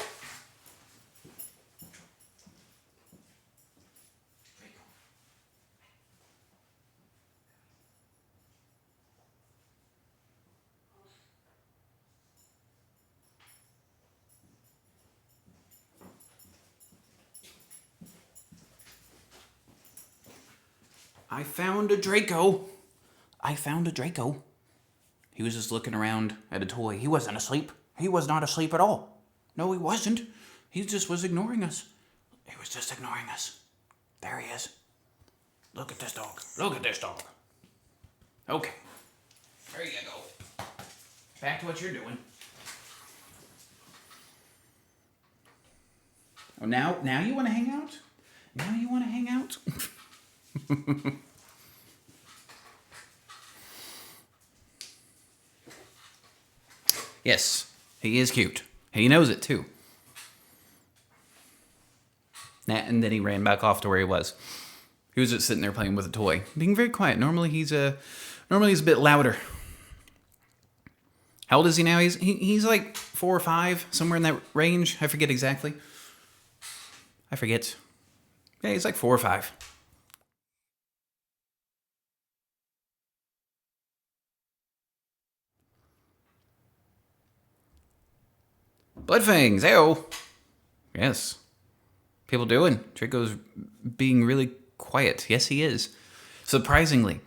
I found a Draco. He was just looking around at a toy. He wasn't asleep. He was not asleep at all. No, he wasn't. He just was ignoring us. He was just ignoring us. There he is. Look at this dog. Okay. There you go. Back to what you're doing. Oh, now you want to hang out? Yes, he is cute. He knows it too. And then he ran back off to where he was. He was just sitting there playing with a toy, being very quiet. Normally he's a bit louder. How old is he now? He's like 4 or 5, somewhere in that range. I forget exactly. Yeah, he's like 4 or 5. Bloodfangs, ayo. Yes. People doing. Draco's being really quiet. Yes, he is. Surprisingly.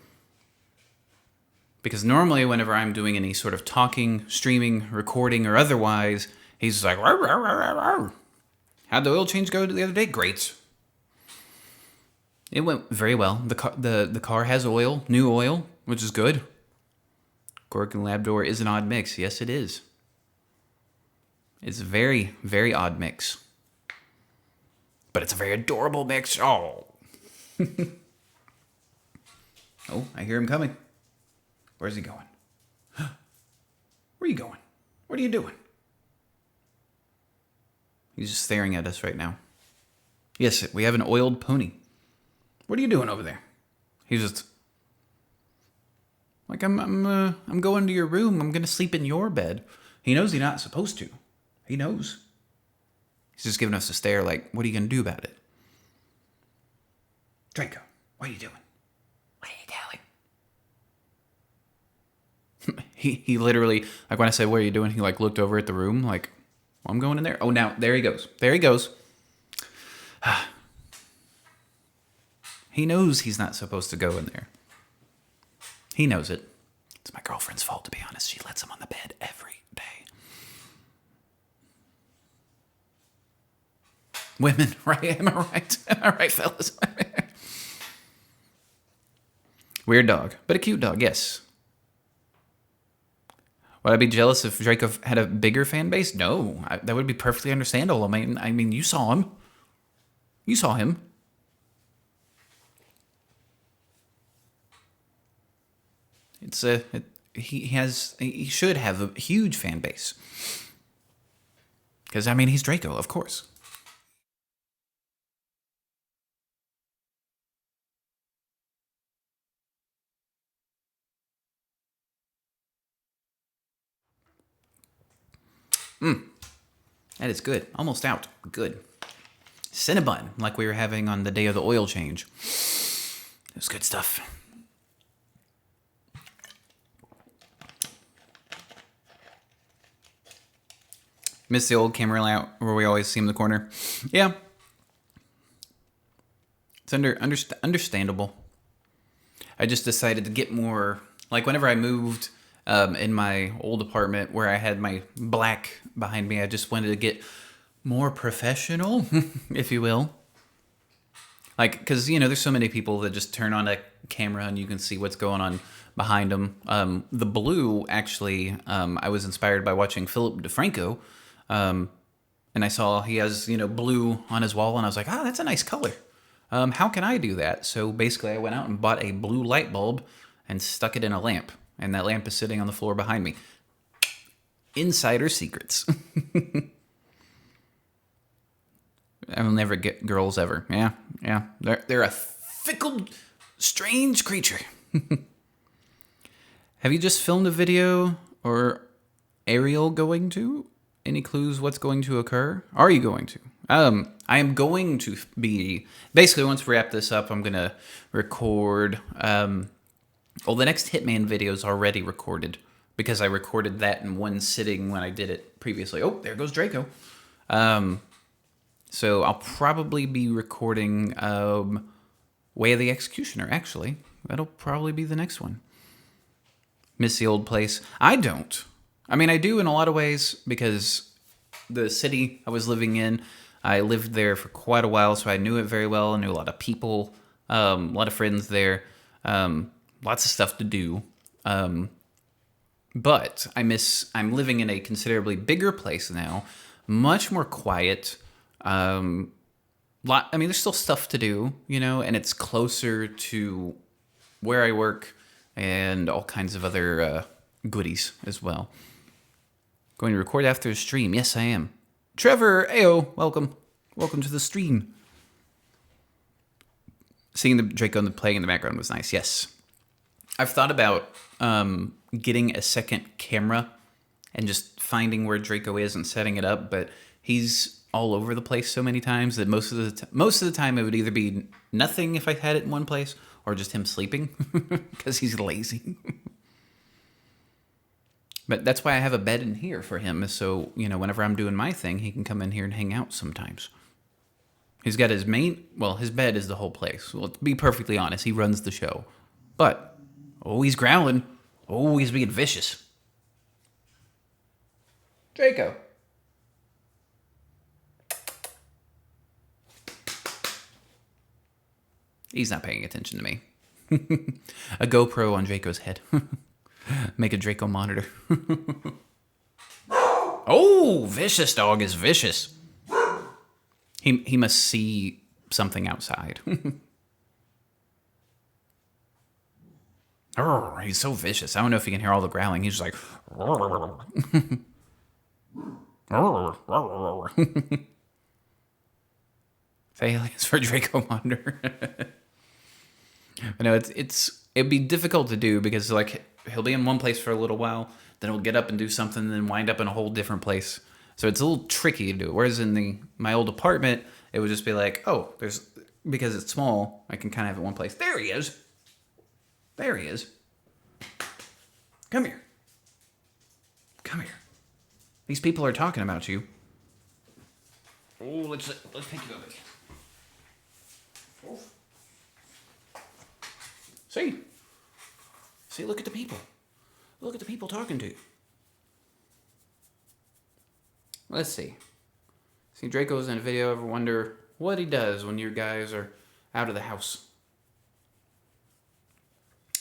Because normally whenever I'm doing any sort of talking, streaming, recording, or otherwise, he's just like, rawr, rawr, rawr, rawr. How'd the oil change go the other day? Great. It went very well. The car has oil, new oil, which is good. Gork and Labrador is an odd mix. Yes, it is. It's a very, very odd mix. But it's a very adorable mix. Oh. Oh, I hear him coming. Where's he going? Where are you going? What are you doing? He's just staring at us right now. Yes, we have an oiled pony. What are you doing over there? He's just like, I'm going to your room. I'm gonna sleep in your bed. He knows he's not supposed to. He knows. He's just giving us a stare like, what are you gonna do about it? Draco, what are you doing? What are you doing? he literally, like when I said, what are you doing? He like looked over at the room like, well, I'm going in there. Oh, now, there he goes. There he goes. He knows he's not supposed to go in there. He knows it. It's my girlfriend's fault, to be honest. She lets him on the bed every day. Women, right? Am I right? Am I right, fellas? Weird dog, but a cute dog, yes. Would I be jealous if Draco had a bigger fan base? No, that would be perfectly understandable. I mean, you saw him. You saw him. He should have a huge fan base. Because, I mean, he's Draco, of course. That is good. Almost out. Good. Cinnabon, like we were having on the day of the oil change. It was good stuff. Miss the old camera layout where we always see him in the corner. Yeah. It's understandable. I just decided to get more... Like, whenever I moved in my old apartment where I had my black behind me, I just wanted to get more professional, if you will. Like, because, there's so many people that just turn on a camera and you can see what's going on behind them. The blue, actually, I was inspired by watching Philip DeFranco. And I saw he has, blue on his wall, and I was like, that's a nice color. How can I do that? So basically I went out and bought a blue light bulb and stuck it in a lamp. And that lamp is sitting on the floor behind me. Insider secrets. I will never get girls ever. Yeah. They're a fickle, strange creature. Have you just filmed a video, or Ariel going to? Any clues what's going to occur? Are you going to? I am going to be... Basically, once we wrap this up, I'm going to record... the next Hitman video is already recorded, because I recorded that in one sitting when I did it previously. Oh, there goes Draco. So I'll probably be recording Way of the Executioner, actually. That'll probably be the next one. Miss the old place. I don't. I mean, I do in a lot of ways, because the city I was living in, I lived there for quite a while, so I knew it very well. I knew a lot of people, a lot of friends there, lots of stuff to do. But I'm living in a considerably bigger place now, much more quiet. There's still stuff to do, and it's closer to where I work and all kinds of other goodies as well. Going to record after the stream. Yes, I am. Trevor, ayo, welcome. Welcome to the stream. Seeing the Draco playing in the background was nice, yes. I've thought about getting a second camera and just finding where Draco is and setting it up, but he's all over the place so many times that most of the time it would either be nothing if I had it in one place, or just him sleeping, because he's lazy. But that's why I have a bed in here for him, so, whenever I'm doing my thing, he can come in here and hang out sometimes. He's got his bed is the whole place. Well, to be perfectly honest, he runs the show. But, he's growling. He's being vicious. Draco. He's not paying attention to me. A GoPro on Draco's head. Make a Draco monitor. Vicious dog is vicious. He must see something outside. He's so vicious. I don't know if you can hear all the growling. He's just like... Aliens for Draco Monitor. I know it'd be difficult to do because like he'll be in one place for a little while, then he'll get up and do something, and then wind up in a whole different place. So it's a little tricky to do. Whereas in my old apartment, it would just be like, oh, because it's small, I can kind of have it one place. There he is. There he is. Come here. Come here. These people are talking about you. Oh, let's pick you up. Oh. See, look at the people. Look at the people talking to you. Let's see. See, Draco's in a video. Ever wonder what he does when you guys are out of the house?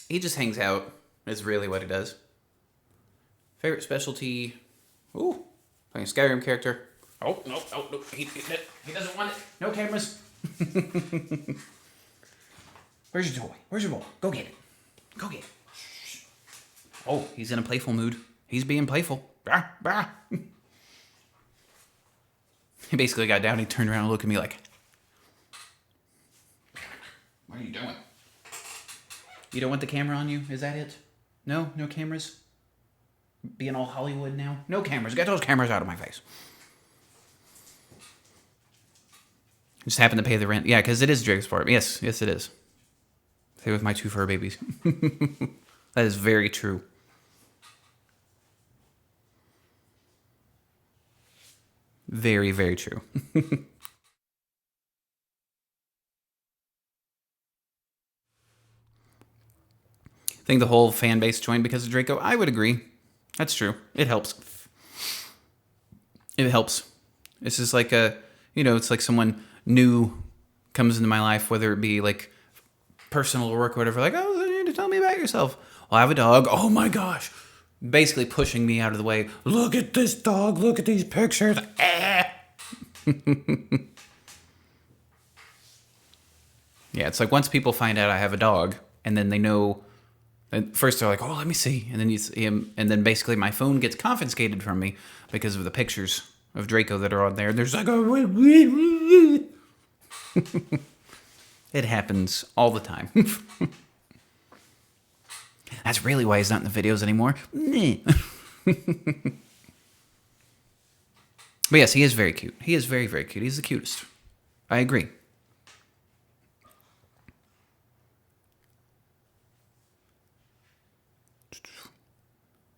He just hangs out, is really what he does. Favorite specialty? Ooh, playing a Skyrim character. Oh, no. He doesn't want it. No cameras. Where's your toy? Where's your ball? Go get it. Go get it. Oh, he's in a playful mood. He's being playful. Bah, bah. He basically got down. He turned around and looked at me like, what are you doing? You don't want the camera on you? Is that it? No? No cameras? Being all Hollywood now? No cameras. Get those cameras out of my face. Just happen to pay the rent. Yeah, because it is Drake's part. Yes, it is. Stay with my 2 fur babies. That is very true. Very, very true. I think the whole fan base joined because of Draco. I would agree. That's true. It helps. It helps. It's just like it's like someone new comes into my life, whether it be like personal or work or whatever, like, oh, you need to tell me about yourself. Well, I have a dog. Oh my gosh. Basically pushing me out of the way. Look at this dog. Look at these pictures. Yeah, it's like once people find out I have a dog, and then they know, and first they're like, oh, let me see. And then you see him, and then basically my phone gets confiscated from me because of the pictures of Draco that are on there. There's like, oh, it happens all the time. That's really why he's not in the videos anymore. But yes, he is very cute. He is very, very cute. He's the cutest. I agree.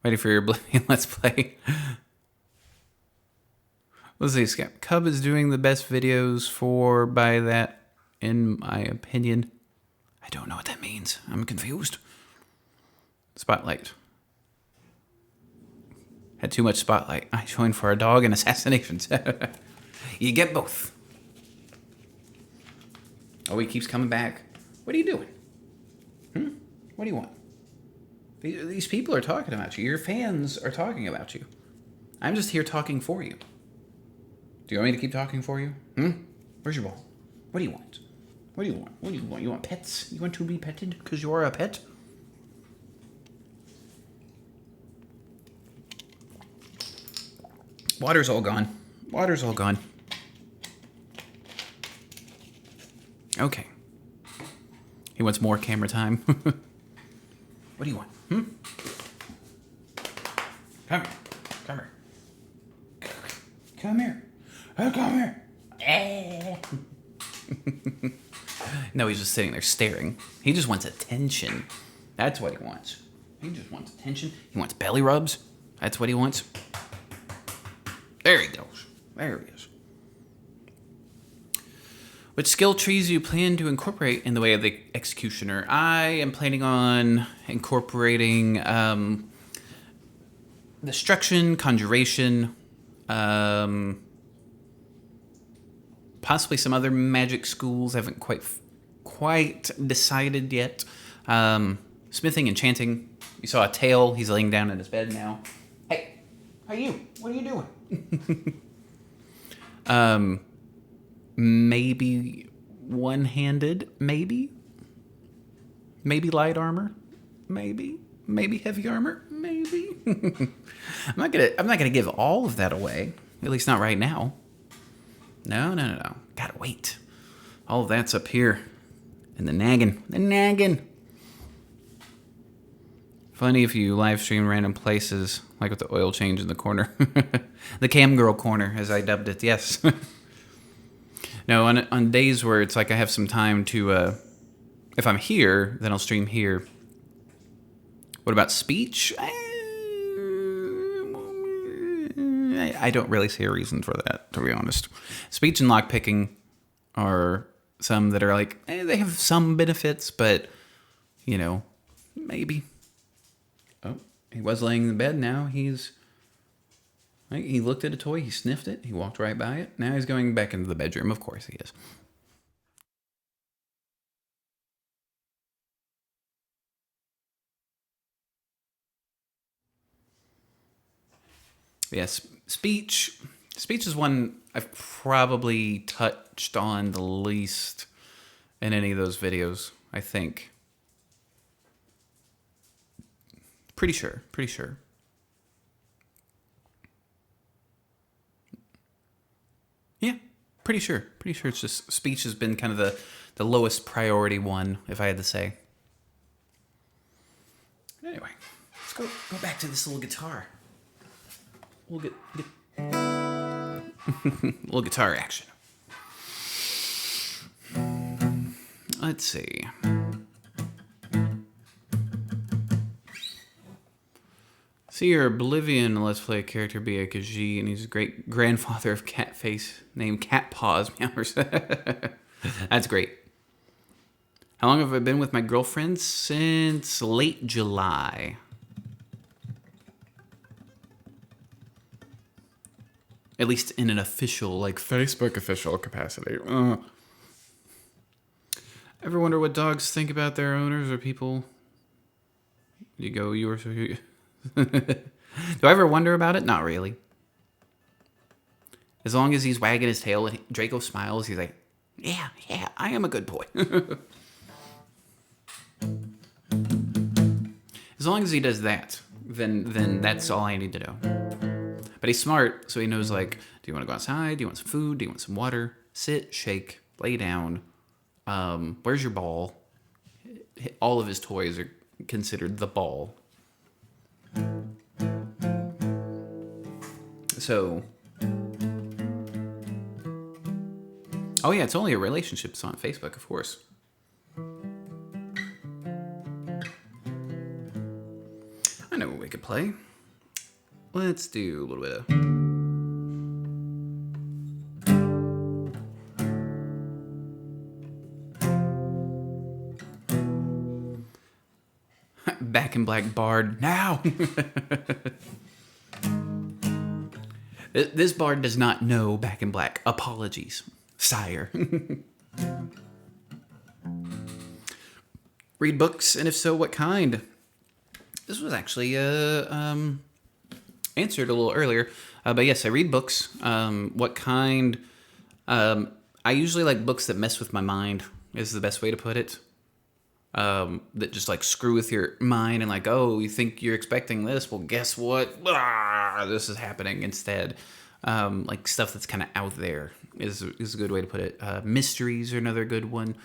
Ready for your Oblivion Let's Play. Let's see, Scap. Cub is doing the best videos for by that, in my opinion. I don't know what that means. I'm confused. Spotlight. Had too much spotlight. I joined for a dog and assassinations. You get both. Oh, he keeps coming back. What are you doing? What do you want? These people are talking about you. Your fans are talking about you. I'm just here talking for you. Do you want me to keep talking for you? Where's your ball? What do you want? What do you want? What do you want? You want pets? You want to be petted because you are a pet? Water's all gone. Water's all gone. Okay. He wants more camera time. What do you want? Come here. Come here. Come here. Oh, come here. No, he's just sitting there staring. He just wants attention. That's what he wants. He just wants attention. He wants belly rubs. That's what he wants. There he goes. There he is. Which skill trees do you plan to incorporate in the way of the executioner? I am planning on incorporating destruction, conjuration, possibly some other magic schools. I haven't quite decided yet. Smithing, enchanting. You saw a tail. He's laying down in his bed now. Hey, you? What are you doing? Maybe one-handed, maybe light armor, maybe heavy armor, maybe. I'm not gonna give all of that away. At least not right now. No. Gotta wait. All of that's up here. And the nagging. The nagging. Funny if you live stream random places, like with the oil change in the corner. The cam girl corner, as I dubbed it, yes. No, on days where it's like I have some time to, if I'm here, then I'll stream here. What about speech? I don't really see a reason for that, to be honest. Speech and lockpicking are some that are like, they have some benefits, but, you know, maybe. Oh, he was laying in the bed. Now he's... He looked at a toy, he sniffed it, he walked right by it. Now he's going back into the bedroom. Of course he is. Yes, speech. Speech is one I've probably touched on the least in any of those videos, I think. Pretty sure. Yeah, pretty sure. Pretty sure it's just speech has been kind of the lowest priority one, if I had to say. Anyway, let's go back to this little guitar. We'll get little guitar action. Let's see. See your Oblivion Let's Play character be a Khajiit, and he's a great grandfather of Catface named Cat Paws Meowers. That's great. How long have I been with my girlfriend? Since late July. At least in an official, like Facebook official capacity. Ever wonder what dogs think about their owners or people? You or so you. Do I ever wonder about it? Not really. As long as he's wagging his tail and Draco smiles, he's like, yeah, I am a good boy. As long as he does that, then that's all I need to know. But he's smart, so he knows, like, do you want to go outside? Do you want some food? Do you want some water? Sit, shake, lay down. Where's your ball? All of his toys are considered the ball. So, oh yeah, it's only a relationship. It's on Facebook, of course. I know what we could play. Let's do a little bit of... Back in Black Bard now. This bard does not know Back in Black. Apologies, sire. Read books, and if so, what kind? This was actually answered a little earlier, but yes, I read books. What kind? I usually like books that mess with my mind. Is the best way to put it. That just like screw with your mind and like, oh, you think you're expecting this? Well, guess what? This is happening instead. Like stuff that's kind of out there is a good way to put it. Mysteries are another good one.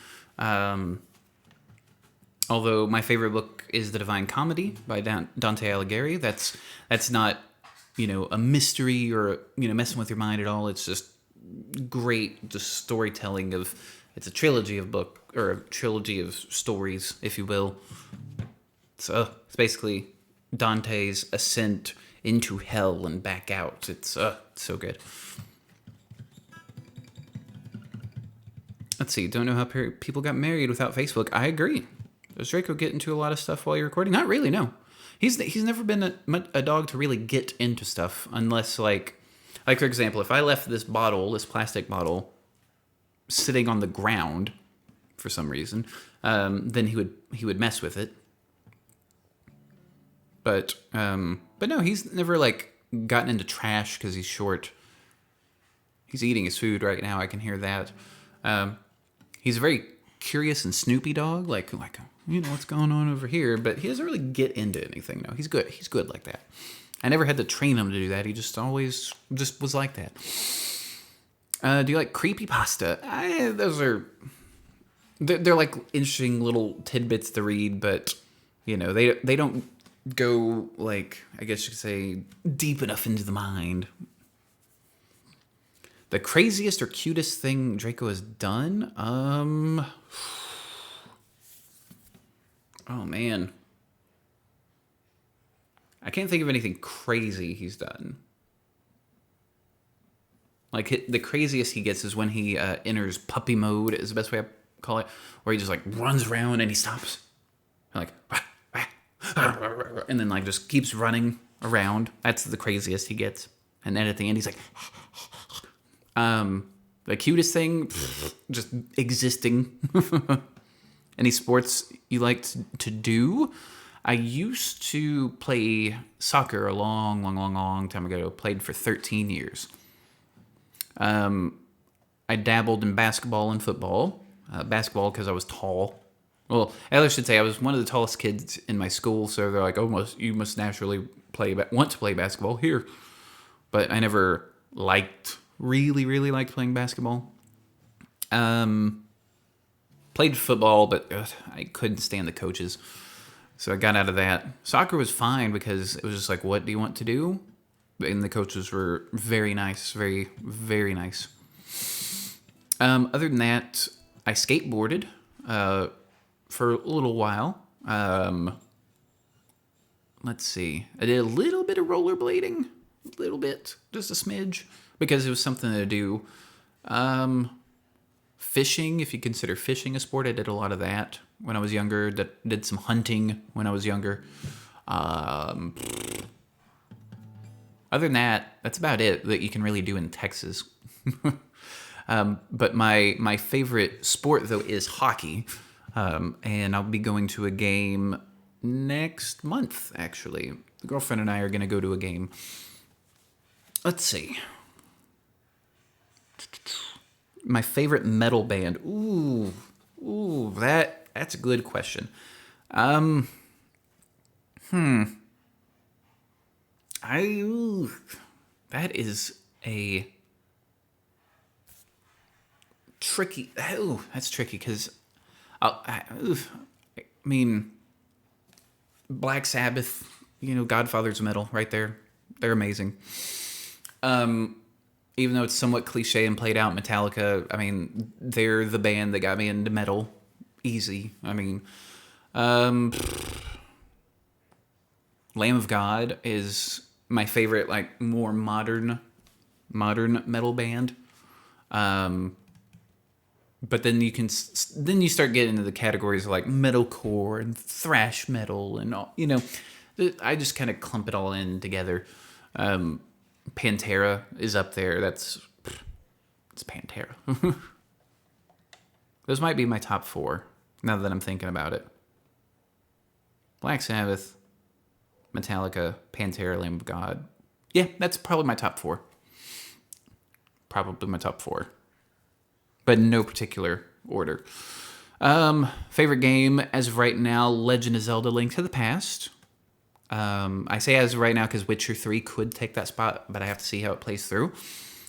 Although my favorite book is The Divine Comedy by Dante Alighieri. That's not, a mystery or, messing with your mind at all. It's just great, just storytelling of, it's a trilogy of book, or a trilogy of stories, if you will. So it's basically Dante's ascent into hell and back out. It's so good. Let's see. Don't know how people got married without Facebook. I agree. Does Draco get into a lot of stuff while you're recording? Not really, no. He's never been a dog to really get into stuff unless, like for example, if I left this plastic bottle, sitting on the ground for some reason, then he would mess with it. But no, he's never like gotten into trash because he's short. He's eating his food right now. I can hear that. He's a very curious and snoopy dog, like what's going on over here, but he doesn't really get into anything. No, he's good like that. I never had to train him to do that. He just always just was like that. Do you like creepypasta? they're like interesting little tidbits to read, but they don't go like, I guess you could say, deep enough into the mind. The craziest or cutest thing Draco has done? Oh man. I can't think of anything crazy he's done. Like, the craziest he gets is when he enters puppy mode, is the best way I call it, where he just like runs around and he stops. Like, and then like just keeps running around. That's the craziest he gets. And then at the end, he's like, the cutest thing, just existing. Any sports you like to do? I used to play soccer a long time ago. Played for 13 years. I dabbled in basketball and football. Basketball because I was tall. Well, I should say I was one of the tallest kids in my school, so they're like, "Oh, you must naturally want to play basketball here." But I never really liked playing basketball. Played football, but I couldn't stand the coaches, so I got out of that. Soccer was fine because it was just like, "What do you want to do?" And the coaches were very nice, very nice. Other than that, I skateboarded for a little while. Let's see. I did a little bit of rollerblading. A little bit. Just a smidge. Because it was something to do. Fishing, if you consider fishing a sport, I did a lot of that when I was younger. Did some hunting when I was younger. Other than that, that's about it that you can really do in Texas. But my favorite sport, though, is hockey. And I'll be going to a game next month, actually. The girlfriend and I are going to go to a game. Let's see. My favorite metal band. Ooh, that's a good question. That is a tricky. Oh, that's tricky because, I mean, Black Sabbath, Godfather's metal right there. They're amazing. Even though it's somewhat cliche and played out, Metallica, I mean, they're the band that got me into metal. Easy. I mean, Lamb of God is my favorite, like, more modern metal band. But then you start getting into the categories of like metalcore and thrash metal and all, I just kind of clump it all in together. Pantera is up there. It's Pantera. Those might be my top 4 now that I'm thinking about it. Black Sabbath, Metallica, Pantera, Lamb of God. Yeah, that's probably my top 4. Probably my top 4. But in no particular order. Favorite game as of right now, Legend of Zelda: Link to the Past. I say as of right now because Witcher 3 could take that spot, but I have to see how it plays through.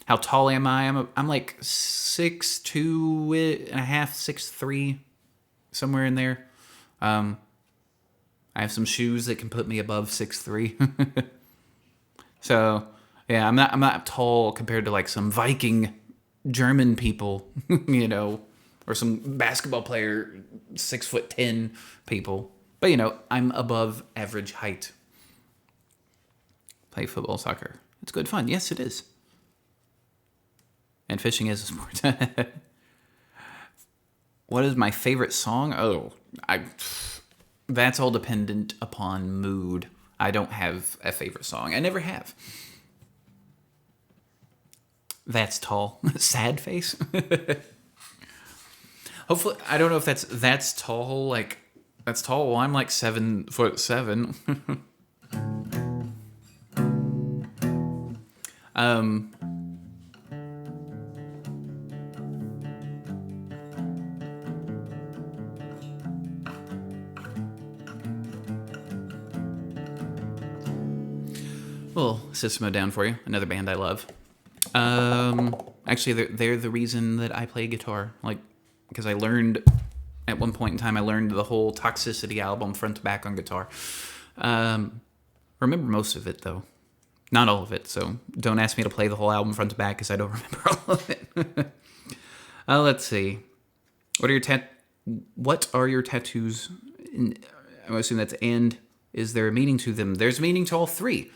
How tall am I? I'm like 6'2" and a half, 6'3", somewhere in there. I have some shoes that can put me above 6'3". So yeah, I'm not tall compared to like some Viking German people, or some basketball player 6'10" people. But I'm above average height. Play football, soccer. It's good fun. Yes, it is. And fishing is a sport. What is my favorite song? Oh, that's all dependent upon mood. I don't have a favorite song. I never have. That's tall. Sad face. Hopefully, I don't know if that's tall. Like, that's tall. Well, I'm like 7'7". Well, System of a Down for you. Another band I love. Actually, they're the reason that I play guitar. Like, because I learned At one point in time, I learned the whole Toxicity album front to back on guitar. Remember most of it, though. Not all of it, so don't ask me to play the whole album front to back because I don't remember all of it. Let's see. What are your tattoos? I assume that's and. Is there a meaning to them? There's meaning to all three.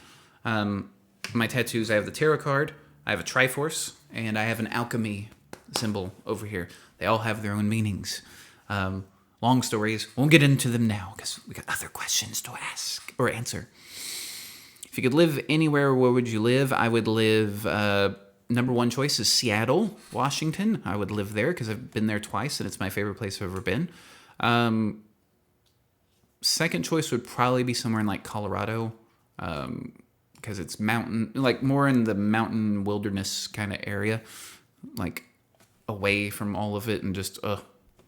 My tattoos, I have the tarot card, I have a Triforce, and I have an alchemy symbol over here. They all have their own meanings. Long stories. Won't get into them now because we got other questions to ask or answer. If you could live anywhere, where would you live? I would live, number one choice is Seattle, Washington. I would live there because I've been there twice and it's my favorite place I've ever been. Second choice would probably be somewhere in like Colorado, because it's mountain, like more in the mountain wilderness kind of area, like away from all of it and just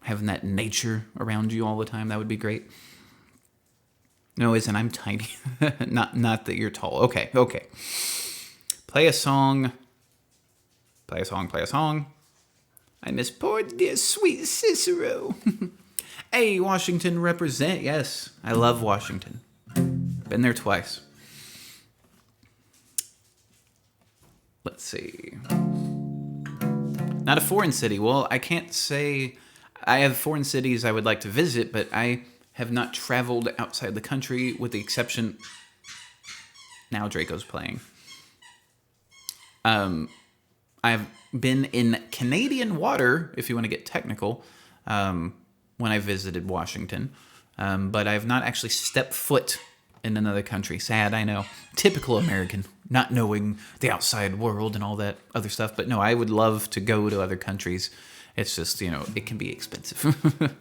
having that nature around you all the time. That would be great. No, isn't I'm tiny. not that you're tall. Okay. Play a song. I miss poor dear sweet Cicero. Hey, Washington represent. Yes, I love Washington. Been there twice. Let's see. Not a foreign city. Well, I can't say I have foreign cities I would like to visit, but I have not traveled outside the country with the exception... Now Draco's playing. I've been in Canadian water, if you want to get technical, when I visited Washington. But I have not actually stepped foot in another country. Sad, I know. Typical American, not knowing the outside world and all that other stuff. But no, I would love to go to other countries. It's just, it can be expensive.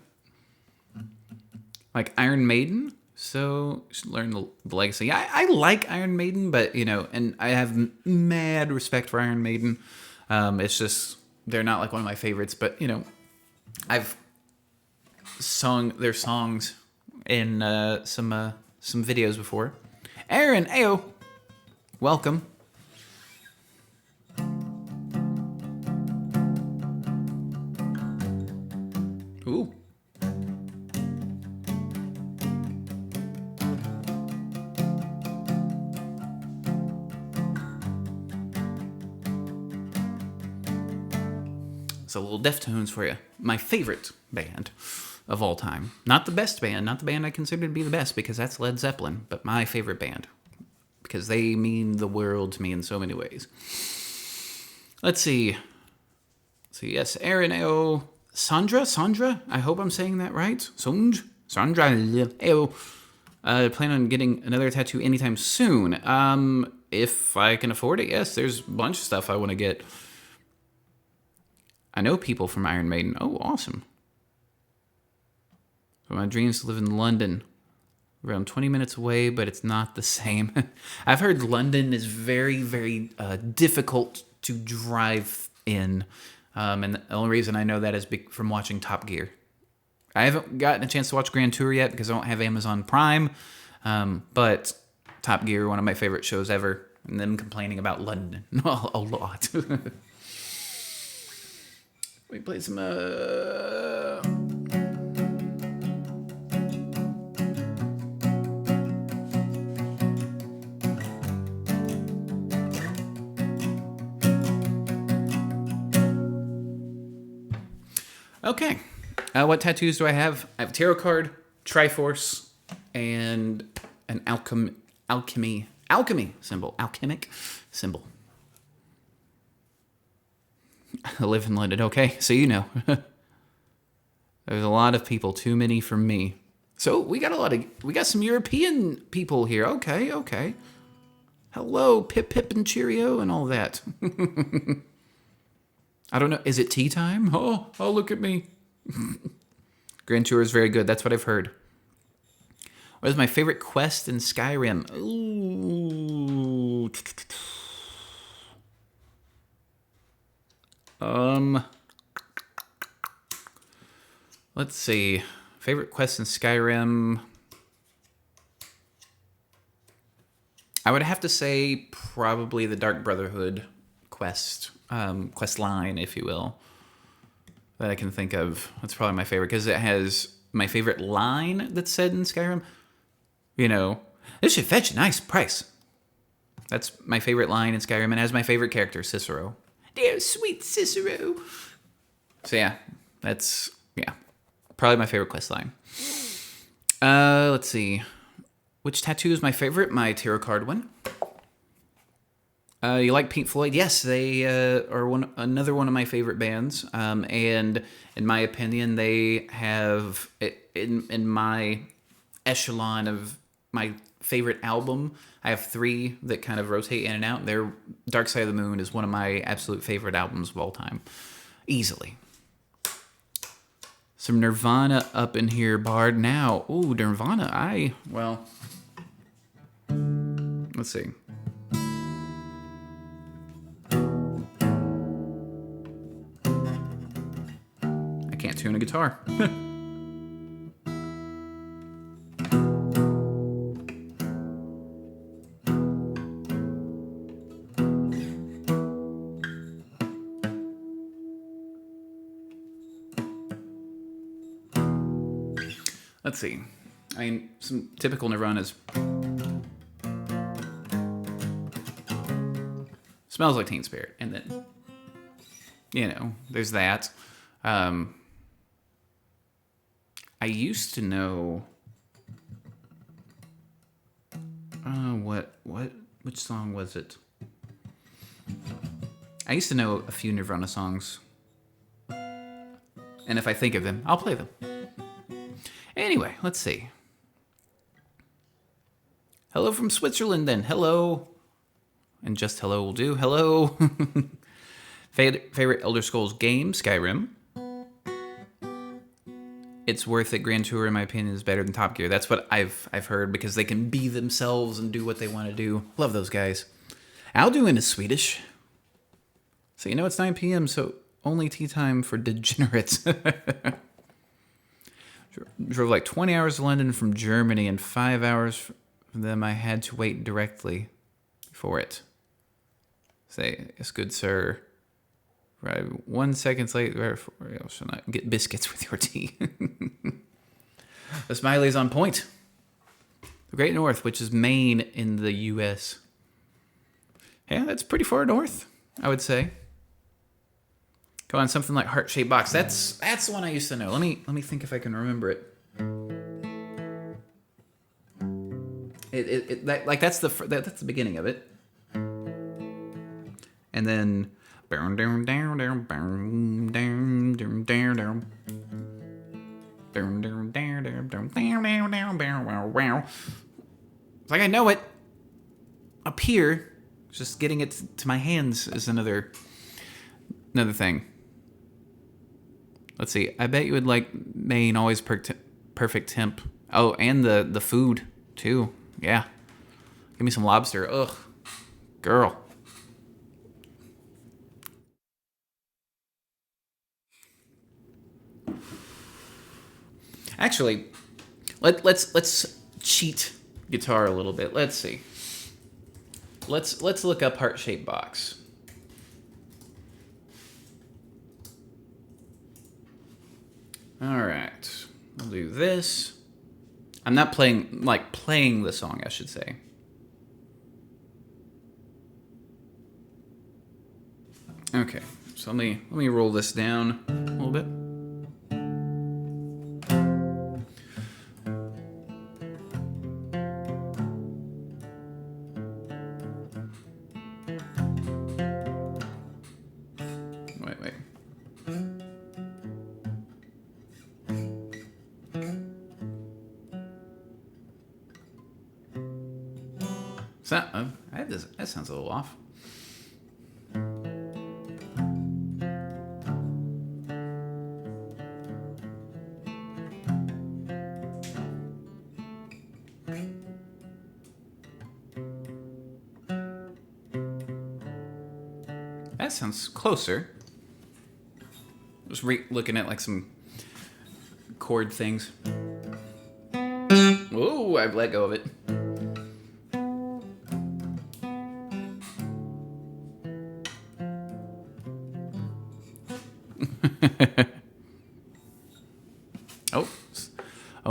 Like Iron Maiden. So, should learn the legacy. I like Iron Maiden, but, and I have mad respect for Iron Maiden. It's just, they're not like one of my favorites, but, I've sung their songs in some videos before. Aaron, ayo, welcome. Ooh. It's a little Deftones for you. My favorite band of all time. Not the best band, not the band I consider to be the best, because that's Led Zeppelin, but my favorite band. Because they mean the world to me in so many ways. Let's see. So yes, Aaron, Ayo, Sandra, I hope I'm saying that right. Sandra, Ayo. Plan on getting another tattoo anytime soon. If I can afford it, yes, there's a bunch of stuff I want to get. I know people from Iron Maiden. Oh, awesome. So my dream is to live in London. Around 20 minutes away, but it's not the same. I've heard London is very, very difficult to drive in. And the only reason I know that is from watching Top Gear. I haven't gotten a chance to watch Grand Tour yet because I don't have Amazon Prime. But Top Gear, one of my favorite shows ever. And them complaining about London a lot. We play some... Okay. What tattoos do I have? I have a tarot card, Triforce, and an alchemy symbol. Alchemic symbol. I live in London. Okay, so there's a lot of people, too many for me. So we got some European people here. Okay. Hello, pip and cheerio and all that. I don't know. Is it tea time? Oh, look at me. Grand Tour is very good. That's what I've heard. What is my favorite quest in Skyrim? Ooh. Let's see. Favorite quest in Skyrim. I would have to say probably the Dark Brotherhood quest line, if you will. that I can think of. That's probably my favorite because it has my favorite line that's said in Skyrim. You know, this should fetch a nice price. That's my favorite line in Skyrim, and has my favorite character, Cicero. Dear sweet Cicero. So yeah, that's probably my favorite quest line. Let's see. Which tattoo is my favorite? My tarot card one. You like Pink Floyd? Yes, they are another one of my favorite bands. And in my opinion, they have in my echelon of my favorite album. I have 3 that kind of rotate in and out. Their Dark Side of the Moon is one of my absolute favorite albums of all time, easily. Some Nirvana up in here, Bard. Now, ooh, Nirvana. Let's see. I can't tune a guitar. Let's see. I mean, some typical Nirvana's. Smells Like Teen Spirit. And then, there's that. I used to know... which song was it? I used to know a few Nirvana songs. And if I think of them, I'll play them. Anyway, let's see. Hello from Switzerland, then. Hello. And just hello will do. Hello. Favorite Elder Scrolls game, Skyrim. It's worth it. Grand Tour, in my opinion, is better than Top Gear. That's what I've heard, because they can be themselves and do what they want to do. Love those guys. Alduin is Swedish. So it's 9 p.m., so only tea time for degenerates. Drove like 20 hours to London from Germany, and 5 hours from them I had to wait directly for it. Say, yes, good sir. Right, 1 second late, therefore I shall not get biscuits with your tea. The smiley's on point. The Great North, which is Maine in the U.S. Yeah, that's pretty far north, I would say. Come on, something like Heart-Shaped Box. That's the one I used to know. Let me think if I can remember it. That's the beginning of it. And then it's like I know it. Up here, just getting it to my hands is another thing. Let's see. I bet you would like Maine, always perfect temp. Oh, and the food too. Yeah. Give me some lobster. Ugh. Girl. Actually, let's cheat guitar a little bit. Let's see. Let's look up Heart-Shaped Box. All right. I'll do this. I'm not playing the song, I should say. Okay. So let me roll this down a little bit. Wait. That sounds a little off. That sounds closer. Just looking at like some chord things. Ooh, I've let go of it.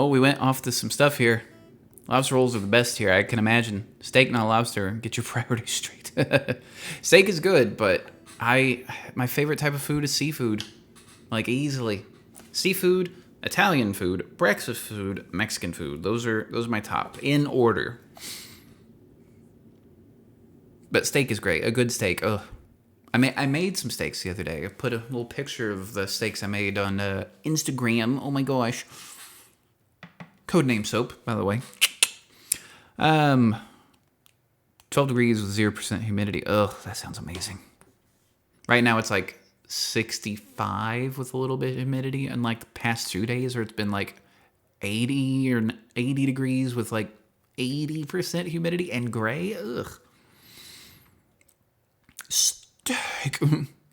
Oh, we went off to some stuff here. Lobster rolls are the best here, I can imagine. Steak, not lobster. Get your priorities straight. Steak is good, but my favorite type of food is seafood. Like, easily. Seafood, Italian food, breakfast food, Mexican food. Those are my top, in order. But steak is great. A good steak. Ugh. I made some steaks the other day. I put a little picture of the steaks I made on Instagram. Oh my gosh. Codename soap, by the way. 12 degrees with 0% humidity. Ugh, that sounds amazing. Right now it's like 65 with a little bit of humidity, and like the past 2 days where it's been like 80 or 80 degrees with like 80% humidity and gray. Ugh. Steak.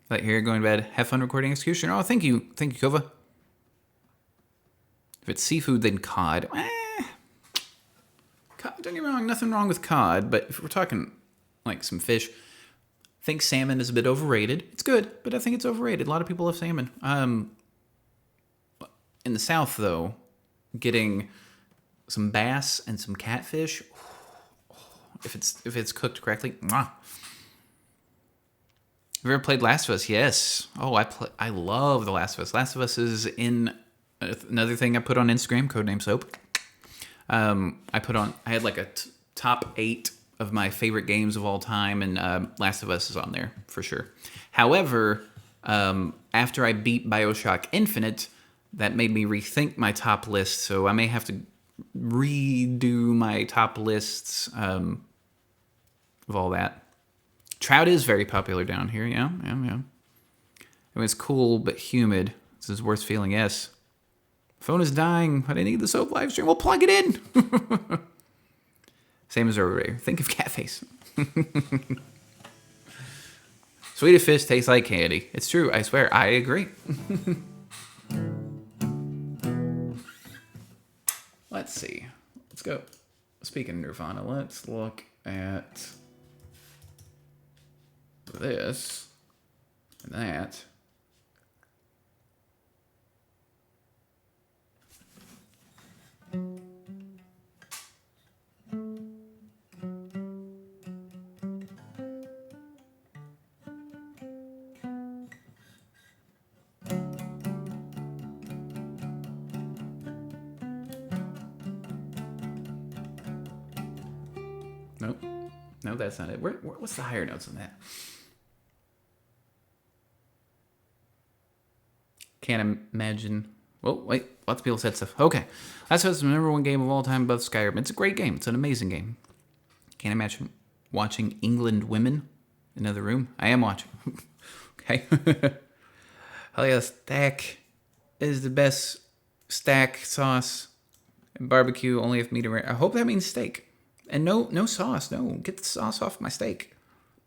Right here, going to bed. Have fun recording execution. Oh, thank you. Thank you, Kova. If it's seafood, then cod. Cod, don't get me wrong, nothing wrong with cod, but if we're talking like some fish, I think salmon is a bit overrated. It's good, but I think it's overrated. A lot of people love salmon. In the South, though, getting some bass and some catfish, if it's cooked correctly, mwah. Have you ever played Last of Us? Yes. Oh, I love The Last of Us. Last of Us is in another thing I put on Instagram, Codename Soap. I had like a top 8 of my favorite games of all time, and Last of Us is on there for sure. However, after I beat BioShock Infinite, that made me rethink my top list, so I may have to redo my top lists of all that. Trout is very popular down here, yeah. It was cool but humid. This is worst feeling, yes. Phone is dying, but I need the soap live stream. We'll plug it in. Same as earlier. Think of Catface. Swedish fish tastes like candy. It's true, I swear. I agree. Let's see. Let's go. Speaking of Nirvana, let's look at this and that. Nope. No, that's not it. What's the higher notes on that? Can't imagine. Oh, wait. Lots of people said stuff. Okay. Last of Us is the number 1 game of all time above Skyrim. It's a great game. It's an amazing game. Can't imagine watching England women in another room. I am watching. Okay. Hell yeah, stack is the best stack sauce. And barbecue only if medium rare. I hope that means steak. And no sauce. No, get the sauce off my steak.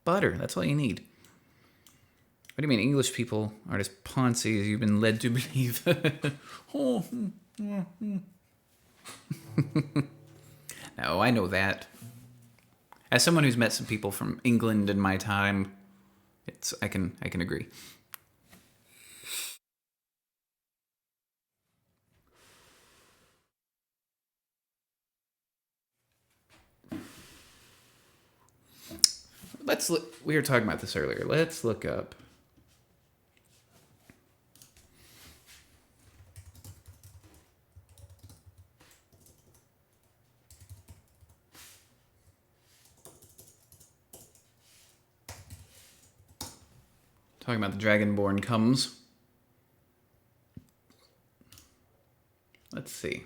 Butter. That's all you need. What do you mean English people are as poncy as you've been led to believe? No, I know that. As someone who's met some people from England in my time, I can agree. Let's look. We were talking about this earlier. Let's look up. Talking about the Dragonborn comes. Let's see.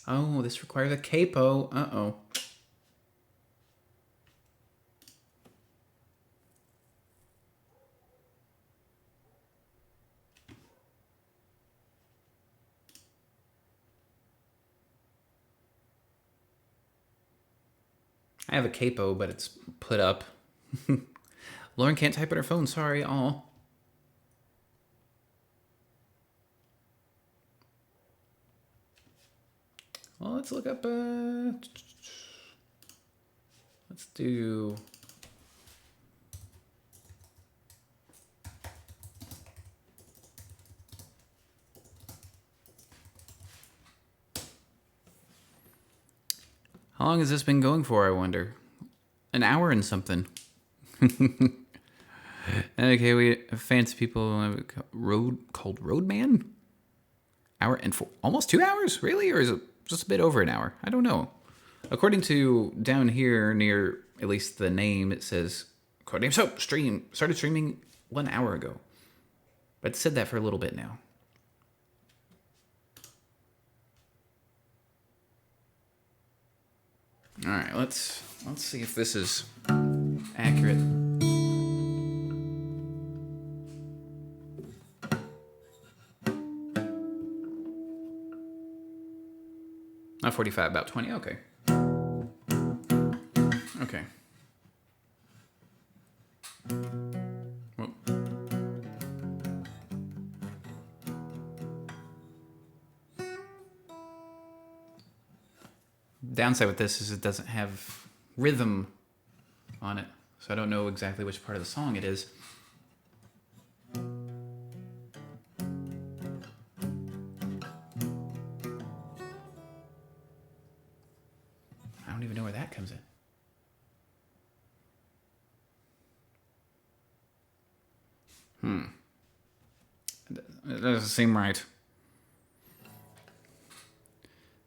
Oh, this requires a capo. Uh-oh. I have a capo, but it's put up. Lauren can't type on her phone. Sorry. Aw. Well, let's look up. Let's do. How long has this been going for, I wonder? An hour and something. Okay, we have fancy people called Roadman? Hour and almost 2 hours? Really? Or is it just a bit over an hour? I don't know. According to down here near at least the name, it says Codename Soap started streaming 1 hour ago. But it said that for a little bit now. All right, let's see if this is accurate. Not 45, about 20. Okay. Okay. Well. Downside with this is it doesn't have rhythm on it, so I don't know exactly which part of the song it is. I don't even know where that comes in. It doesn't seem right.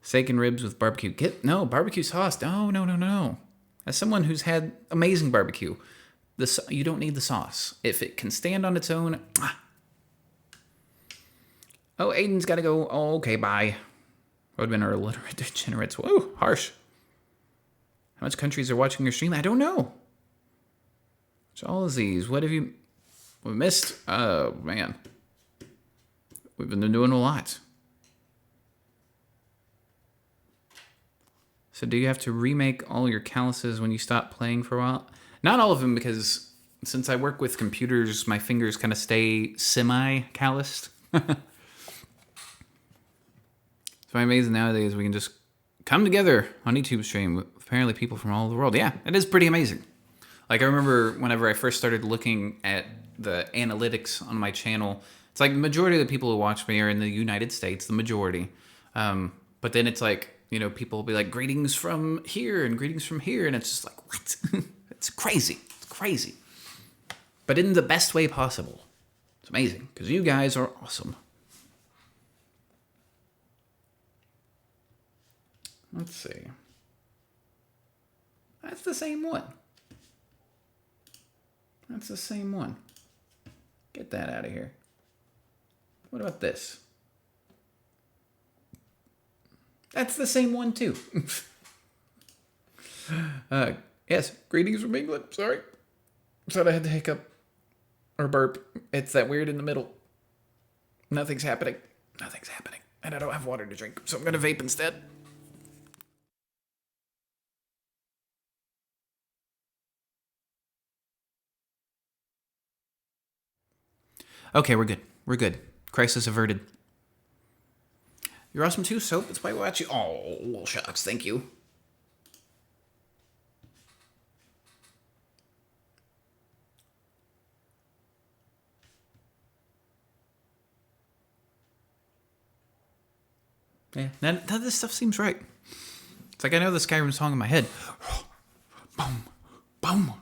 Steak and ribs with barbecue. No, barbecue sauce. No. As someone who's had amazing barbecue, you don't need the sauce. If it can stand on its own. Oh, Aiden's got to go. Oh, okay, bye. Roadmen are illiterate degenerates. Whoa, harsh. How much countries are watching your stream? I don't know. It's all of these. What have you missed? Oh, man. We've been doing a lot. So do you have to remake all your calluses when you stop playing for a while? Not all of them, because since I work with computers, my fingers kind of stay semi-calloused. So I'm amazed nowadays we can just come together on YouTube stream with apparently people from all over the world. Yeah, it is pretty amazing. Like, I remember whenever I first started looking at the analytics on my channel, it's like the majority of the people who watch me are in the United States, the majority. But then it's like, you know, people will be like, greetings from here and greetings from here. And it's just like, what? It's crazy. It's crazy. But in the best way possible. It's amazing because you guys are awesome. Let's see. That's the same one. That's the same one. Get that out of here. What about this? That's the same one too. Yes, greetings from England. Sorry. Thought I had to hiccup or burp. It's that weird in the middle. Nothing's happening. Nothing's happening. And I don't have water to drink, so I'm going to vape instead. Okay, we're good. We're good. Crisis averted. You're awesome too, Soap. That's why I watch you. Oh, well, shucks. Thank you. Yeah, none of this stuff seems right. It's like I know the Skyrim song in my head. Boom, boom.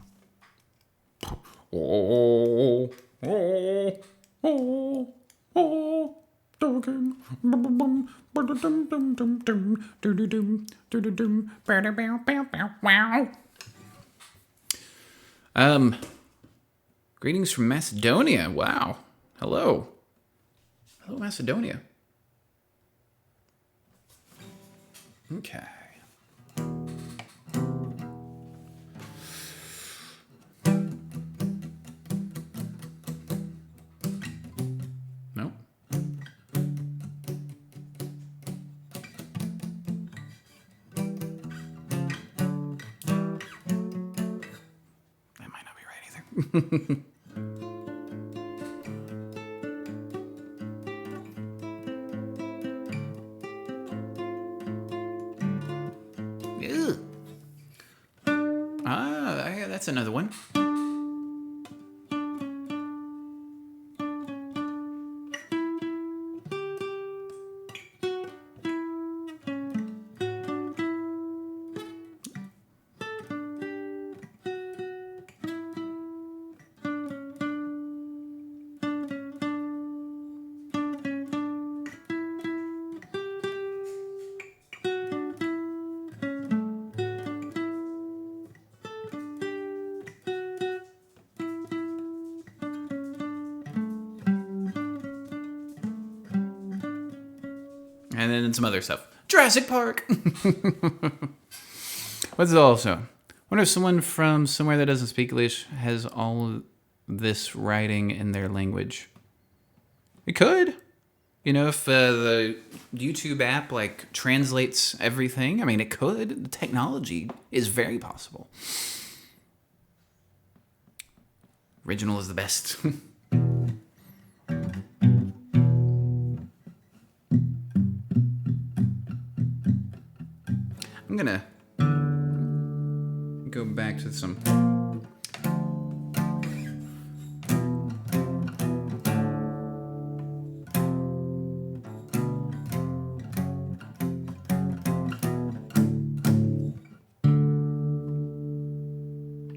Oh, oh, oh, oh. Greetings from Macedonia. Wow. Hello. Hello, Macedonia. Okay. No. That might not be right either. That's another one. And then some other stuff. Jurassic Park. What's it also? Wonder if someone from somewhere that doesn't speak English has all this writing in their language. It could. You know, if the YouTube app like translates everything, I mean, it could. The technology is very possible. Original is the best. I'm gonna go back to some.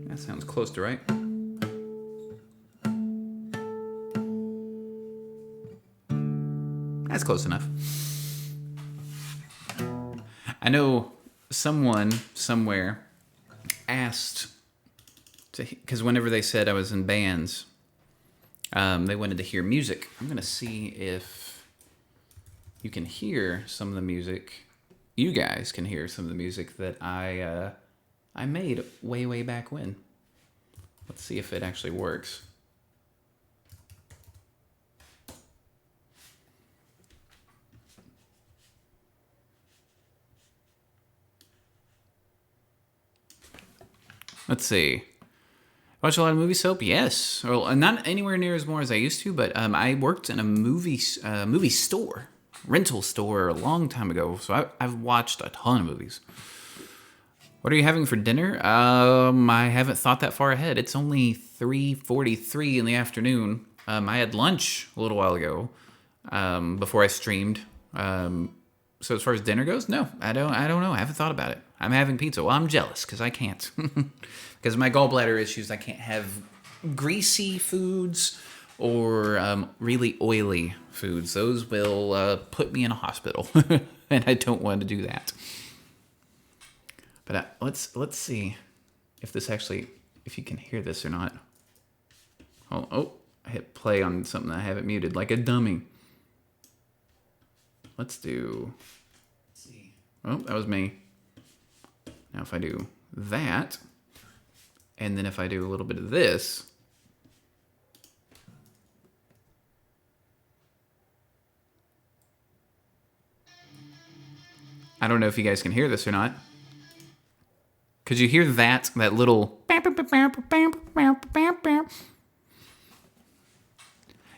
That sounds close to right. That's close enough. I know someone somewhere asked to, because whenever they said I was in bands, they wanted to hear music. I'm gonna see if you can hear some of the music. You guys can hear some of the music that I made way back when. Let's see if it actually works. Let's see. Watch a lot of movie soap? Yes. Well, not anywhere near as more as I used to, but I worked in a movie store, rental store a long time ago, so I've watched a ton of movies. What are you having for dinner? I haven't thought that far ahead. It's only 3:43 in the afternoon. I had lunch a little while ago before I streamed. So as far as dinner goes, no, I don't know. I haven't thought about it. I'm having pizza. Well, I'm jealous because I can't. Because of my gallbladder issues, I can't have greasy foods or really oily foods. Those will put me in a hospital, and I don't want to do that. But let's see if this actually, if you can hear this or not. Oh, I hit play on something I haven't muted, like a dummy. Let's see. Oh, that was me. Now if I do that, and then if I do a little bit of this, I don't know if you guys can hear this or not. Could you hear that little?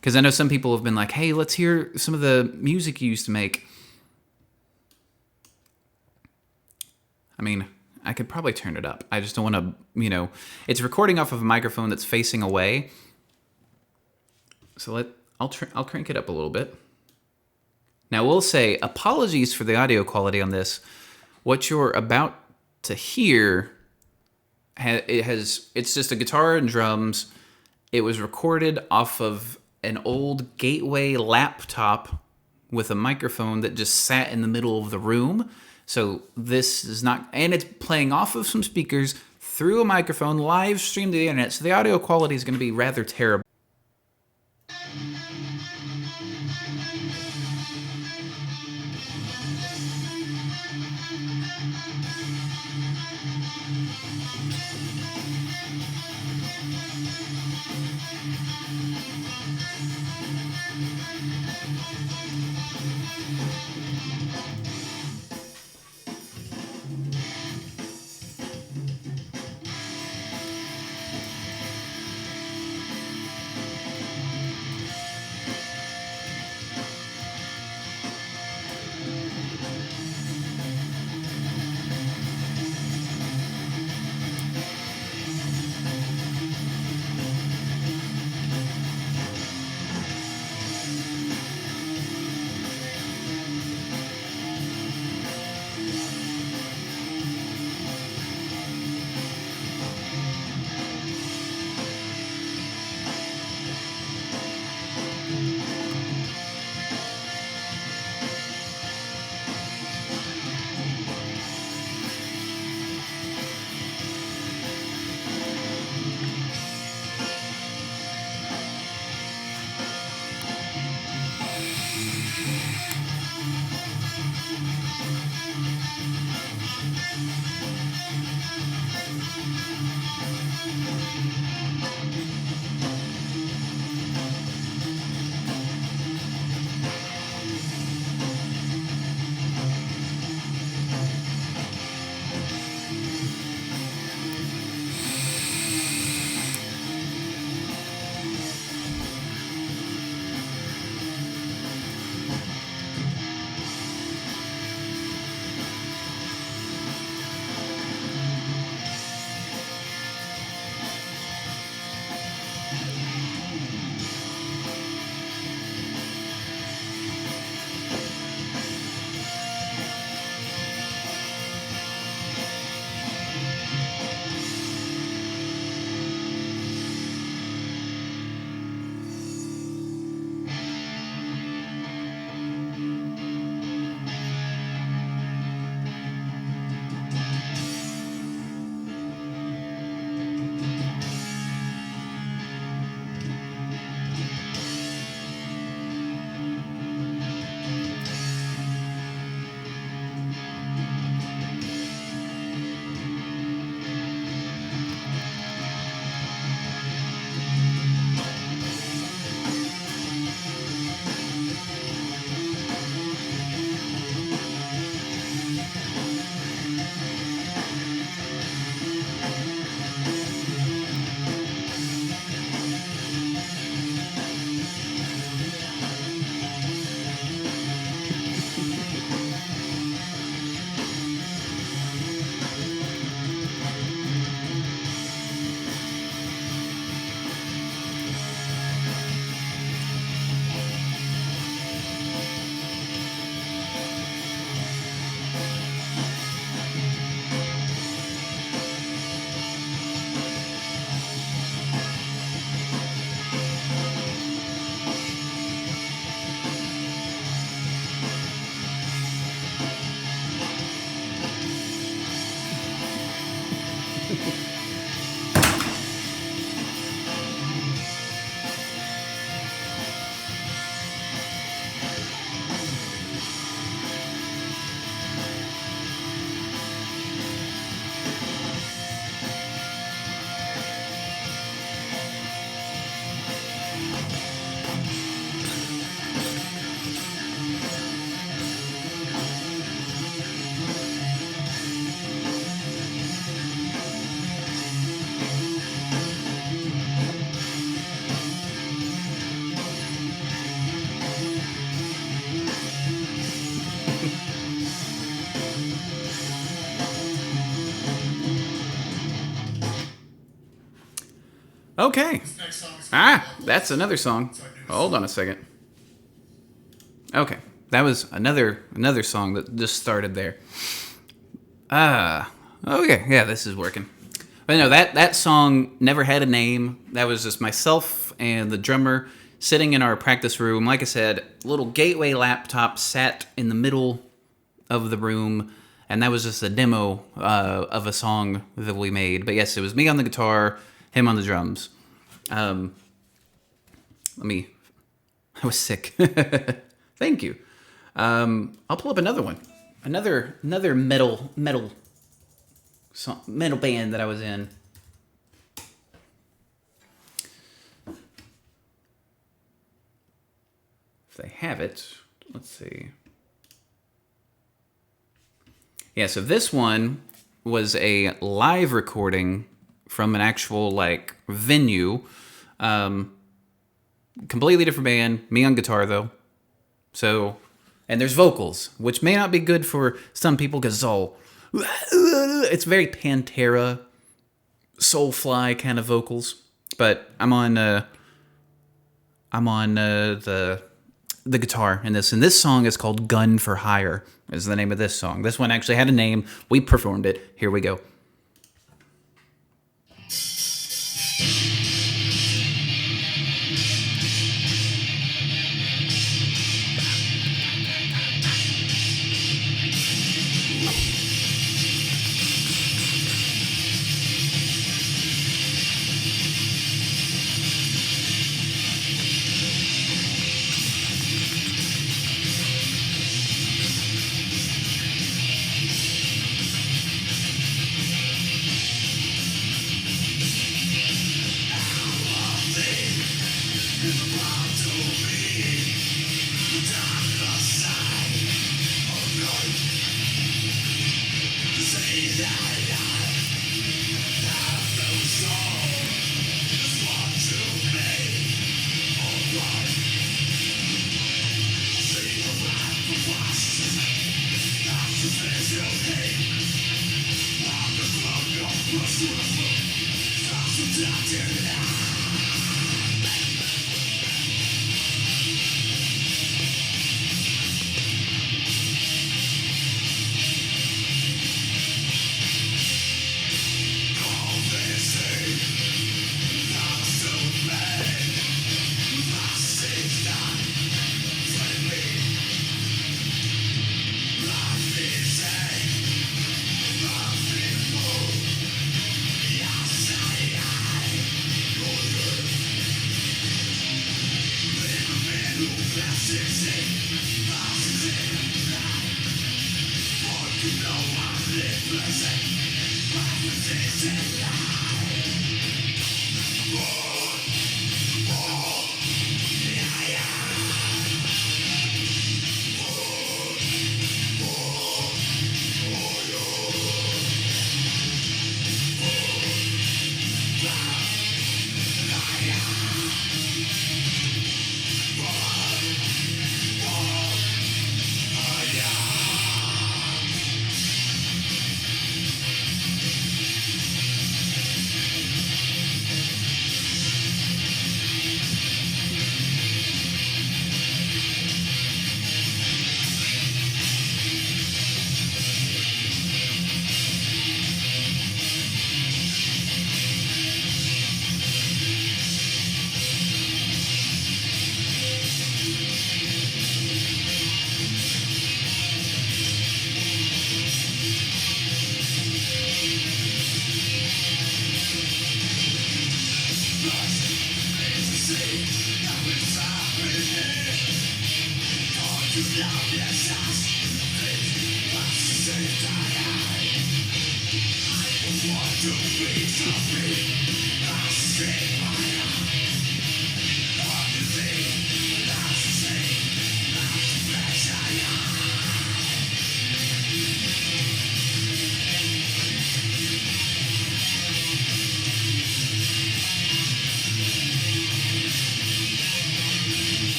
Because I know some people have been like, hey, let's hear some of the music you used to make. I mean, I could probably turn it up. I just don't want to, it's recording off of a microphone that's facing away. So I'll crank it up a little bit. Now we'll say apologies for the audio quality on this. What you're about to hear, it's just a guitar and drums. It was recorded off of an old Gateway laptop with a microphone that just sat in the middle of the room. So this is not, and it's playing off of some speakers through a microphone, live streamed to the internet. So the audio quality is going to be rather terrible. Okay. That's another song. Hold on a second. Okay, that was another song that just started there. Okay, yeah, this is working. But no, that song never had a name. That was just myself and the drummer sitting in our practice room. Like I said, little gateway laptop sat in the middle of the room, and that was just a demo of a song that we made. But yes, it was me on the guitar, him on the drums. I was sick. Thank you. I'll pull up another one. Another metal band that I was in. If they have it, let's see. Yeah, so this one was a live recording from an actual venue. Completely different band. Me on guitar though. So, and there's vocals, which may not be good for some people because it's very Pantera, Soulfly kind of vocals. But I'm on the guitar in this, and this song is called "Gun for Hire." Is the name of this song. This one actually had a name. We performed it. Here we go.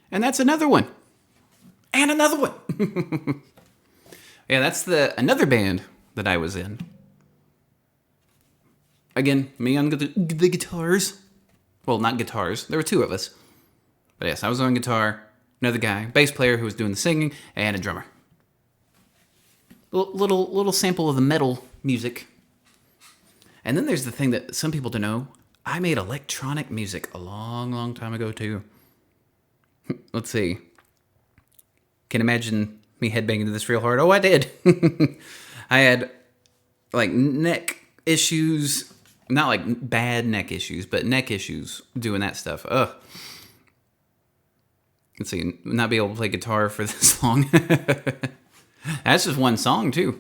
And that's another one. And another one. Yeah, that's another band that I was in. Again, me on the guitars. Well, not guitars. There were two of us. But yes, I was on guitar. Another guy, bass player who was doing the singing, and a drummer. Little sample of the metal music. And then there's the thing that some people don't know. I made electronic music a long, long time ago, too. Let's see. Can imagine me headbanging to this real hard. Oh, I did. I had, like, neck issues. Not, like, bad neck issues, but neck issues doing that stuff. Ugh. Let's see. Not be able to play guitar for this long. That's just one song, too.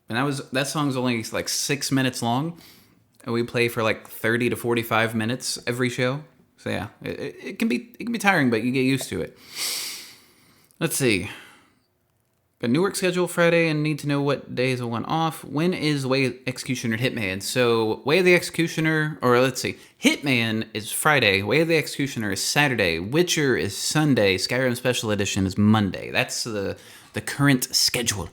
And that song's only, like, 6 minutes long. And we play for, like, 30 to 45 minutes every show. So yeah, it can be tiring, but you get used to it. Let's see. Got new work schedule Friday and need to know what days I want off. When is Way of the Executioner and Hitman? So Way of the Executioner, or let's see, Hitman is Friday. Way of the Executioner is Saturday. Witcher is Sunday. Skyrim Special Edition is Monday. That's the current schedule.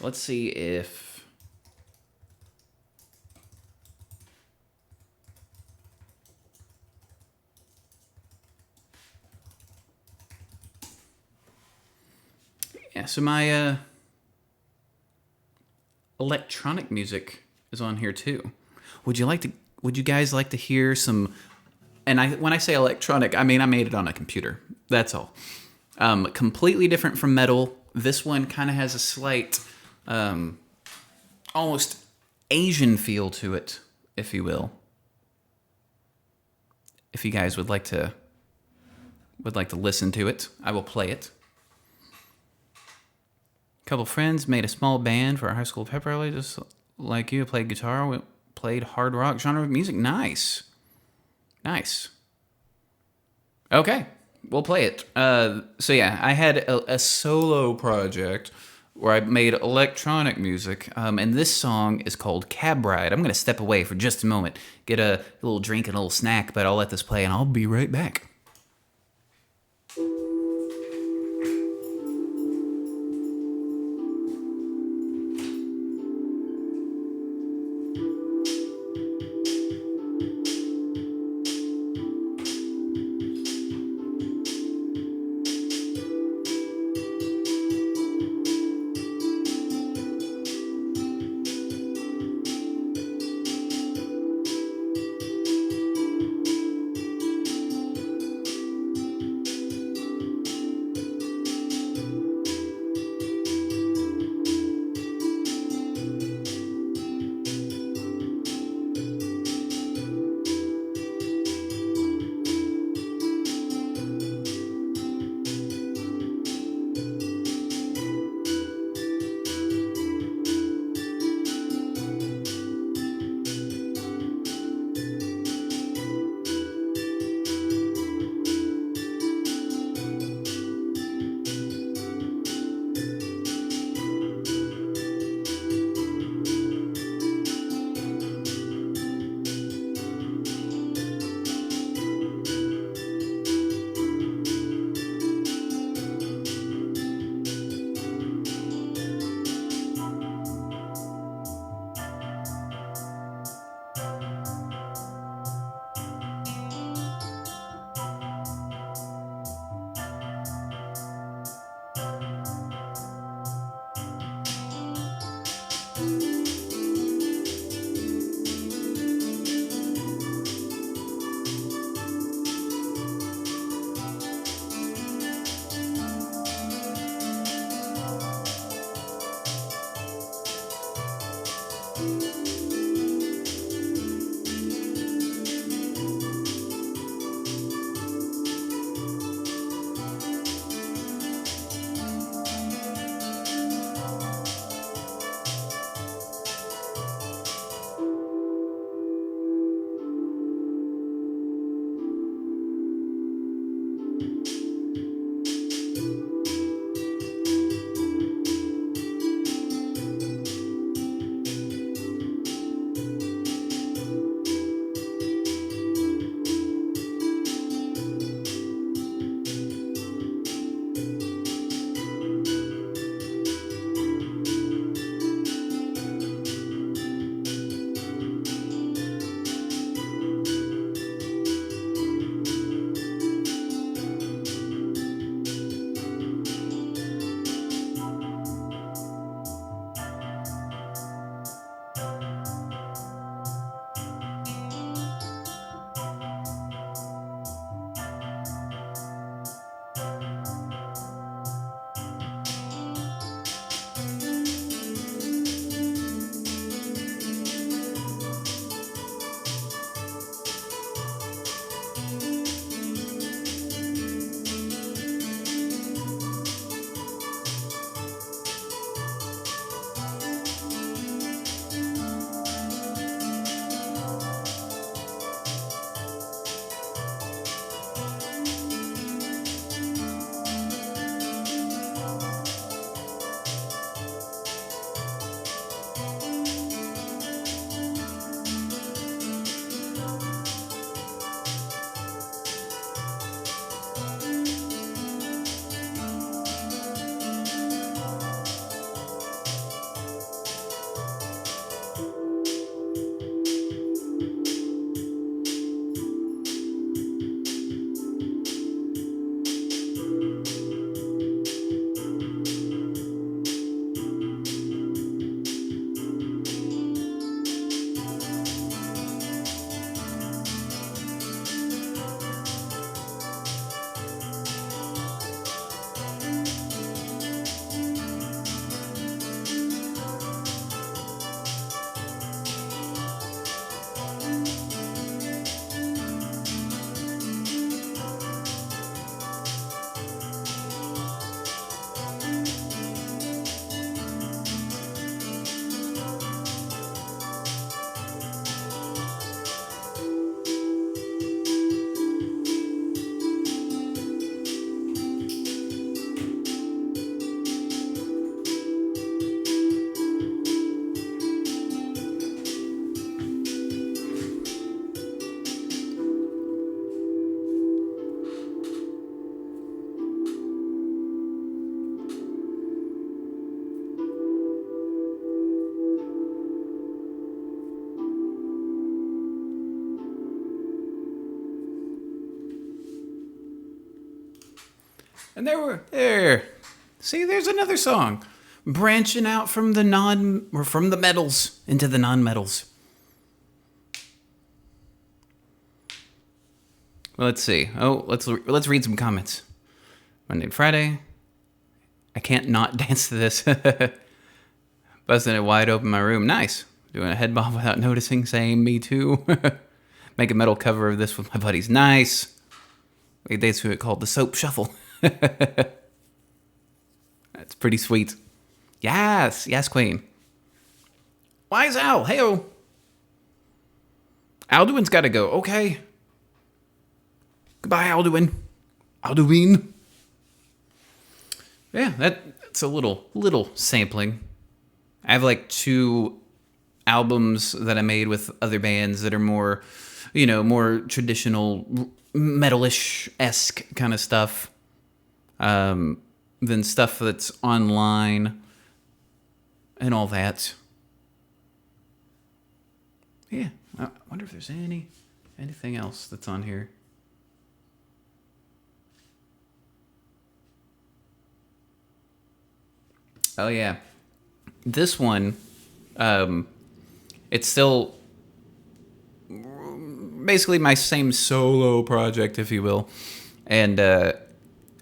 Let's see if... Yeah, so my electronic music is on here too. Would you guys like to hear some? And when I say electronic, I mean I made it on a computer. That's all. Completely different from metal. This one kind of has a slight, almost Asian feel to it, if you will. If you guys would like to would like to listen to it, I will play it. A couple friends made a small band for our high school pep rally, just like you. Played guitar, we played hard rock genre of music. Nice. Nice. Okay, we'll play it. So yeah, I had a solo project where I made electronic music, and this song is called Cab Ride. I'm going to step away for just a moment, get a little drink and a little snack, but I'll let this play and I'll be right back. And there. See, there's another song. Branching out from from the metals into the non-metals. Well, let's see. Oh, let's read some comments. Monday and Friday. I can't not dance to this. Busting it wide open in my room. Nice. Doing a head bob without noticing. Saying me too. Make a metal cover of this with my buddies. Nice. We danced to it called the Soap Shuffle. That's pretty sweet. Yes, Queen. Wise Al, hey-o. Alduin's got to go. Okay. Goodbye, Alduin. Alduin. Yeah, that's a little sampling. I have like 2 albums that I made with other bands that are more, more traditional metalish-esque kind of stuff. Than stuff that's online and all that. Yeah, I wonder if there's anything else that's on here. Oh yeah, this one, it's still basically my same solo project, if you will, and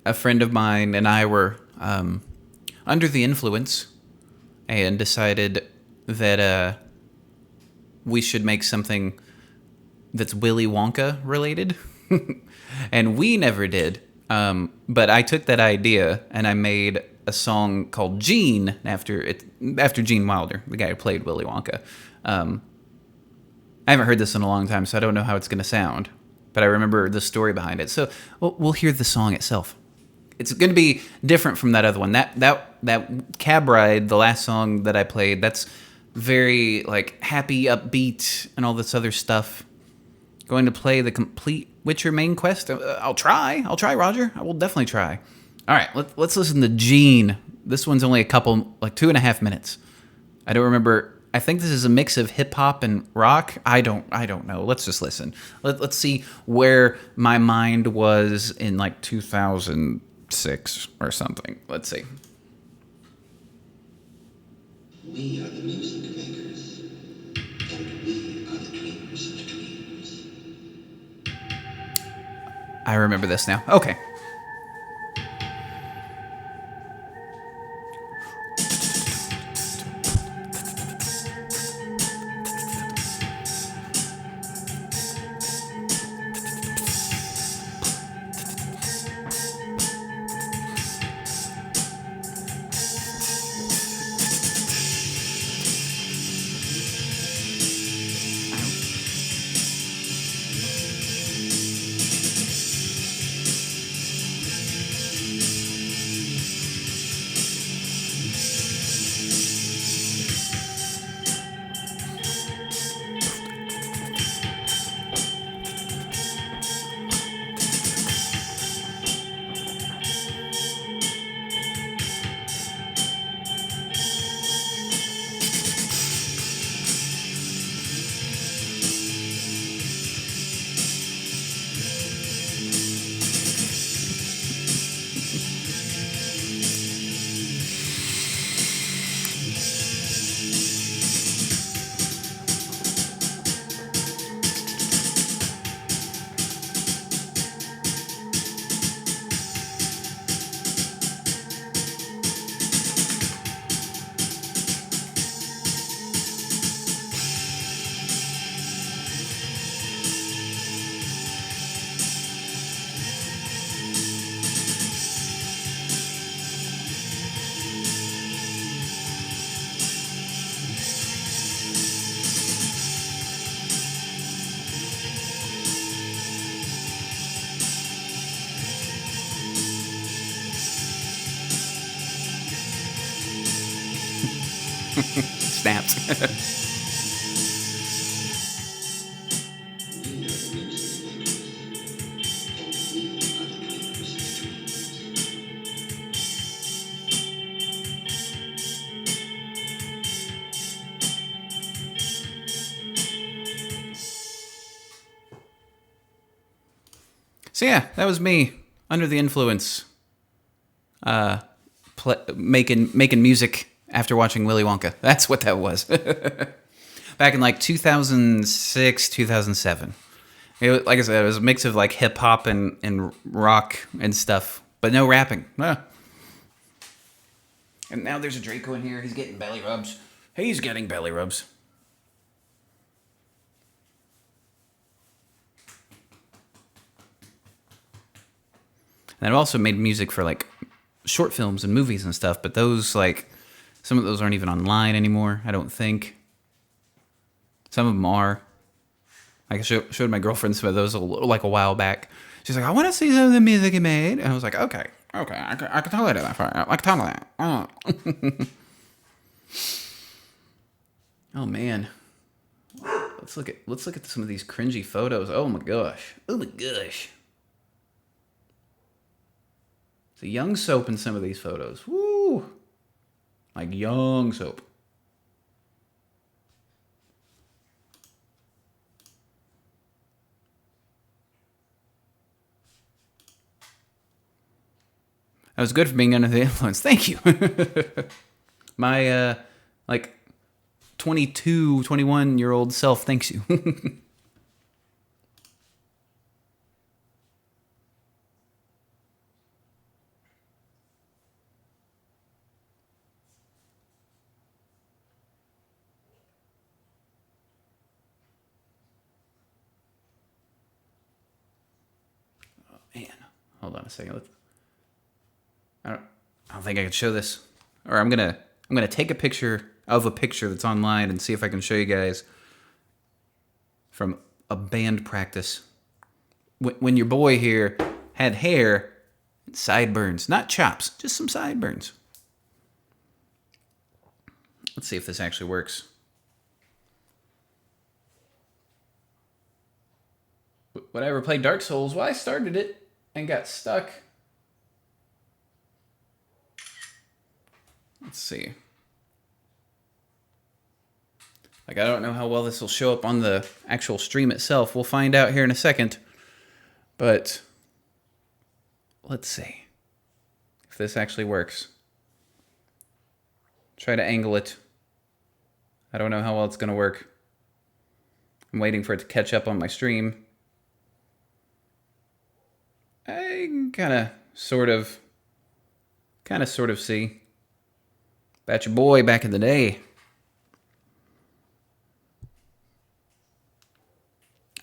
a friend of mine and I were under the influence and decided that we should make something that's Willy Wonka related. And we never did. But I took that idea and I made a song called Gene after Gene Wilder, the guy who played Willy Wonka. I haven't heard this in a long time, so I don't know how it's going to sound. But I remember the story behind it. So we'll hear the song itself. It's going to be different from that other one. That Cab Ride, the last song that I played, that's very like happy, upbeat, and all this other stuff. Going to play the complete Witcher main quest. I'll try, Roger. I will definitely try. All right, let's listen to Gene. This one's only like 2.5 minutes. I don't remember. I think this is a mix of hip hop and rock. I don't know. Let's just listen. Let's see where my mind was in like 2006 or something. Let's see. We are the music makers, and we are the dreamers of dreams. I remember this now. Okay. Snapped. So yeah, that was me under the influence. making music after watching Willy Wonka. That's what that was. Back in like 2006, 2007. Like I said, it was a mix of like hip hop and rock and stuff, but no rapping. And now there's a Draco in here. He's getting belly rubs. He's getting belly rubs. And I've also made music for like short films and movies and stuff, but those like some of those aren't even online anymore, I don't think. Some of them are. Like I showed my girlfriend some of those like a while back. She's like, I want to see some of the music you made. And I was like, okay, I can totally do that for you. I can totally do that. Oh. Oh man. Let's look at some of these cringy photos. Oh my gosh. Oh my gosh. It's a young Soap in some of these photos. Woo! Like young Soap. That was good for being under the influence. Thank you. My, like, 22, 21-year-old self thanks you. Man, hold on a second. I don't think I can show this. Or I'm gonna take a picture of a picture that's online and see if I can show you guys from a band practice. When your boy here had hair, sideburns, not chops, just some sideburns. Let's see if this actually works. Would I ever play Dark Souls? Well, I started it and got stuck. Let's see. Like, I don't know how well this will show up on the actual stream itself. We'll find out here in a second. But let's see if this actually works. Try to angle it. I don't know how well it's going to work. I'm waiting for it to catch up on my stream. I can kind of sort of see. About your boy back in the day.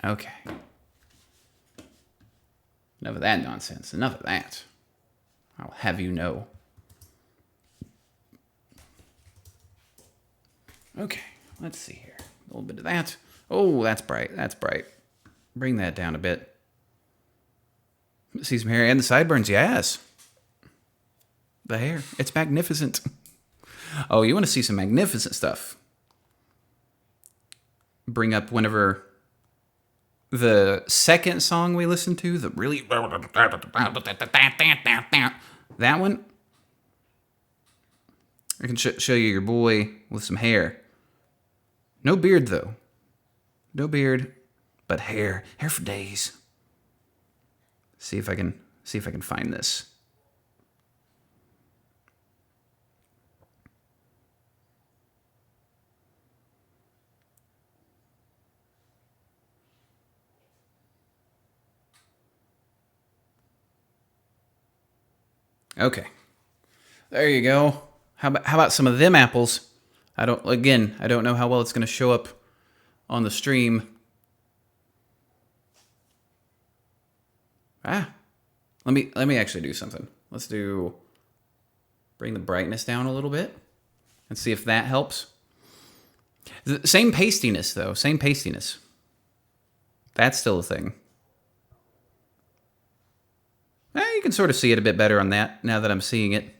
Okay. Enough of that nonsense. Enough of that. I'll have you know. Okay, let's see here. A little bit of that. Oh, that's bright. That's bright. Bring that down a bit. See some hair and the sideburns, yes. The hair. It's magnificent. Oh, you want to see some magnificent stuff? Bring up whenever the second song we listened to, the really... That one. I can show you your boy with some hair. No beard, though. No beard, but hair. Hair for days. See if I can find this. Okay. There you go. How about some of them apples? I don't know how well it's going to show up on the stream. Let me actually do something. Let's bring the brightness down a little bit and see if that helps. Same pastiness though, same pastiness. That's still a thing. You can sort of see it a bit better on that now that I'm seeing it.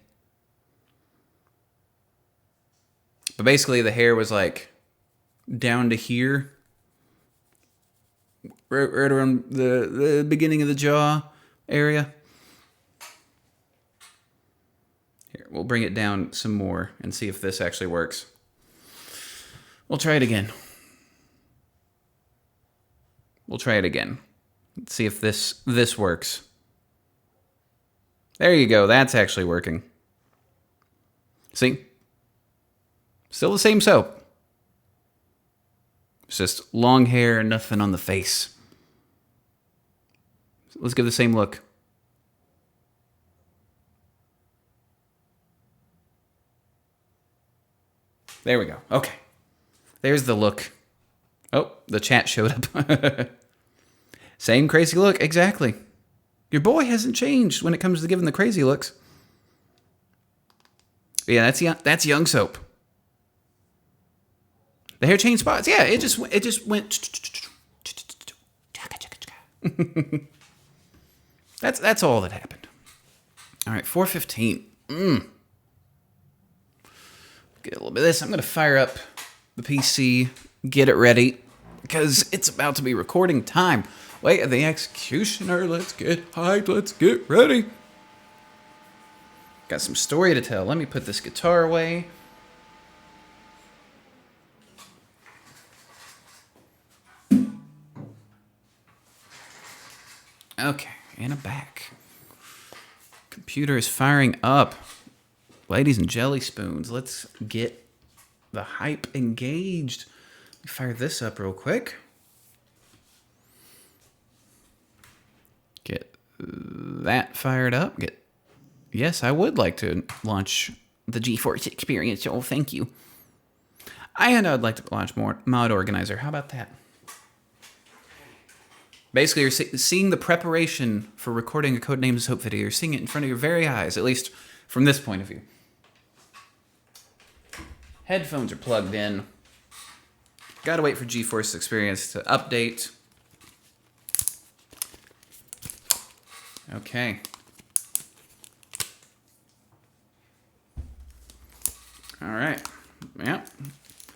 But basically the hair was like down to here. Right around the beginning of the jaw area. Here, we'll bring it down some more and see if this actually works. We'll try it again. Let's see if this works. There you go. That's actually working. See? Still the same soap. It's just long hair and nothing on the face. Let's give the same look. There we go. Okay. There's the look. Oh, the chat showed up. Same crazy look, exactly. Your boy hasn't changed when it comes to giving the crazy looks. Yeah, that's young soap. The hair changed spots. Yeah, it just went. That's all that happened. All right, 4:15. Get a little bit of this. I'm gonna fire up the PC, get it ready, because it's about to be recording time. Wait, the executioner. Let's get hyped. Let's get ready. Got some story to tell. Let me put this guitar away. Okay, and I'm back. Computer is firing up. Ladies and jelly spoons, let's get the hype engaged. Let me fire this up real quick. Get that fired up. Yes, I would like to launch the GeForce experience. Oh, thank you. I'd like to launch more Mod Organizer. How about that? Basically, you're seeing the preparation for recording a Codenames Soap video. You're seeing it in front of your very eyes, at least from this point of view. Headphones are plugged in. Gotta wait for GeForce Experience to update. Okay. All right. Yeah.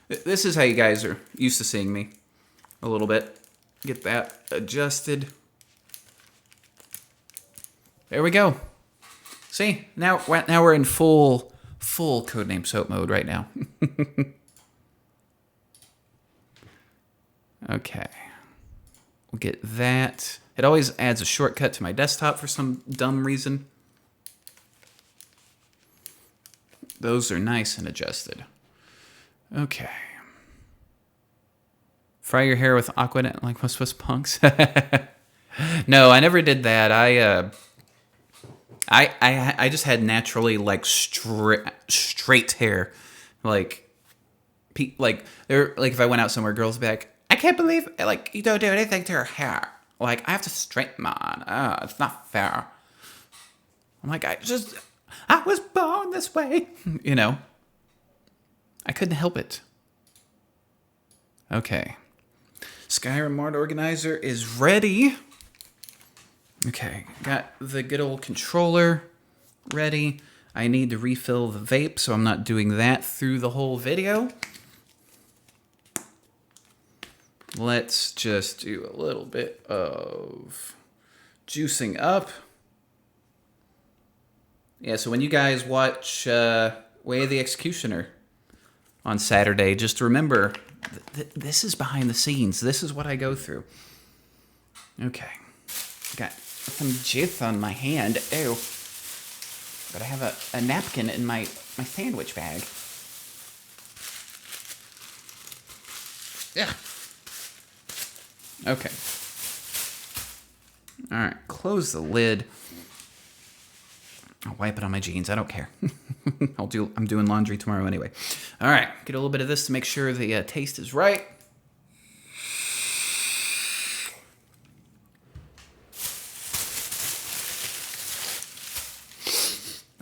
This is how you guys are used to seeing me a little bit. Get that adjusted. There we go. See, now we're in full Codename Soap mode right now. Okay. We'll get that. It always adds a shortcut to my desktop for some dumb reason. Those are nice and adjusted. Okay. Fry your hair with Aquanet like most Swiss punks. No, I never did that. I just had naturally like straight hair, like if I went out somewhere, girls would be like, I can't believe like you don't do anything to her hair. Like I have to straighten mine. It's not fair. I'm like I was born this way. You know. I couldn't help it. Okay. Skyrim Mod Organizer is ready. Okay, got the good old controller ready. I need to refill the vape, so I'm not doing that through the whole video. Let's just do a little bit of juicing up. Yeah, so when you guys watch Way of the Executioner on Saturday, just remember, this is behind the scenes. This is what I go through. Okay. Got some juice on my hand. Ew. But I have a napkin in my sandwich bag. Yeah. Okay. All right. Close the lid. I'll wipe it on my jeans. I don't care. I'm doing laundry tomorrow anyway. All right. Get a little bit of this to make sure the taste is right.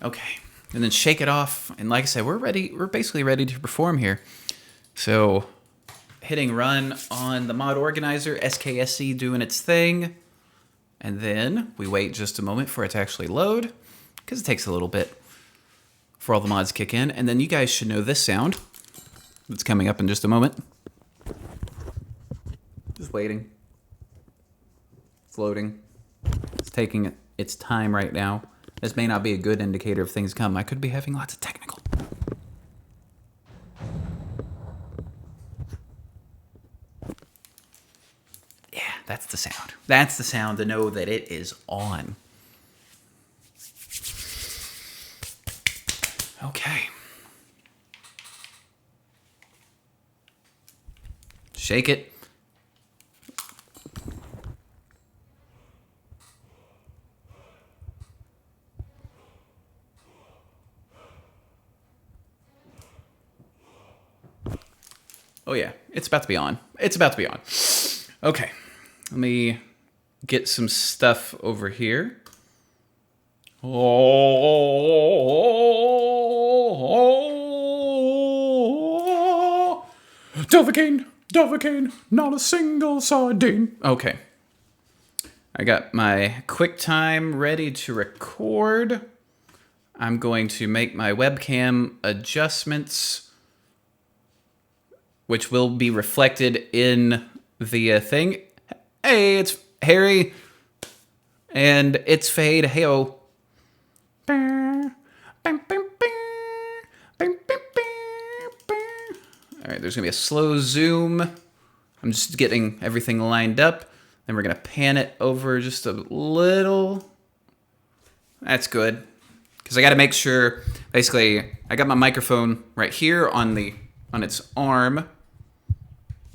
Okay. And then shake it off. And like I said, we're ready. We're basically ready to perform here. So hitting run on the Mod Organizer, SKSC doing its thing. And then we wait just a moment for it to actually load, because it takes a little bit for all the mods to kick in. And then you guys should know this sound that's coming up in just a moment. Just waiting. It's loading. It's taking its time right now. This may not be a good indicator of things come. I could be having lots of technical. Yeah, that's the sound. That's the sound to know that it is on. Okay. Shake it. Oh yeah, it's about to be on. It's about to be on. Okay, let me get some stuff over here. Oh, Dovahkiin, not a single sardine. Okay, I got my QuickTime ready to record. I'm going to make my webcam adjustments, which will be reflected in the thing. Hey, it's Harry. And it's Fade. Hey-oh. All right, there's going to be a slow zoom. I'm just getting everything lined up. Then we're going to pan it over just a little. That's good. Because I got to make sure, basically, I got my microphone right here on its arm.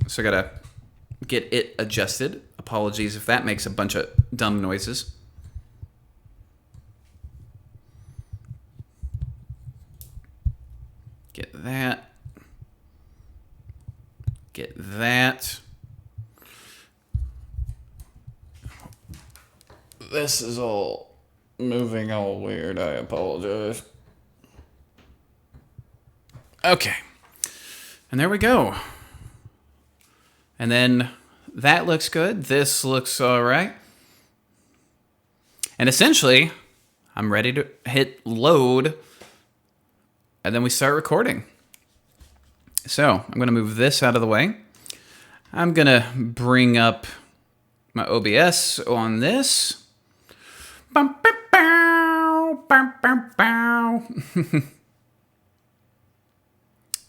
So I got to get it adjusted. Apologies if that makes a bunch of dumb noises. Get that. Get that. This is all moving all weird. I apologize. Okay. And there we go. And then that looks good. This looks all right. And essentially, I'm ready to hit load. And then we start recording. So I'm going to move this out of the way. I'm going to bring up my OBS on this. All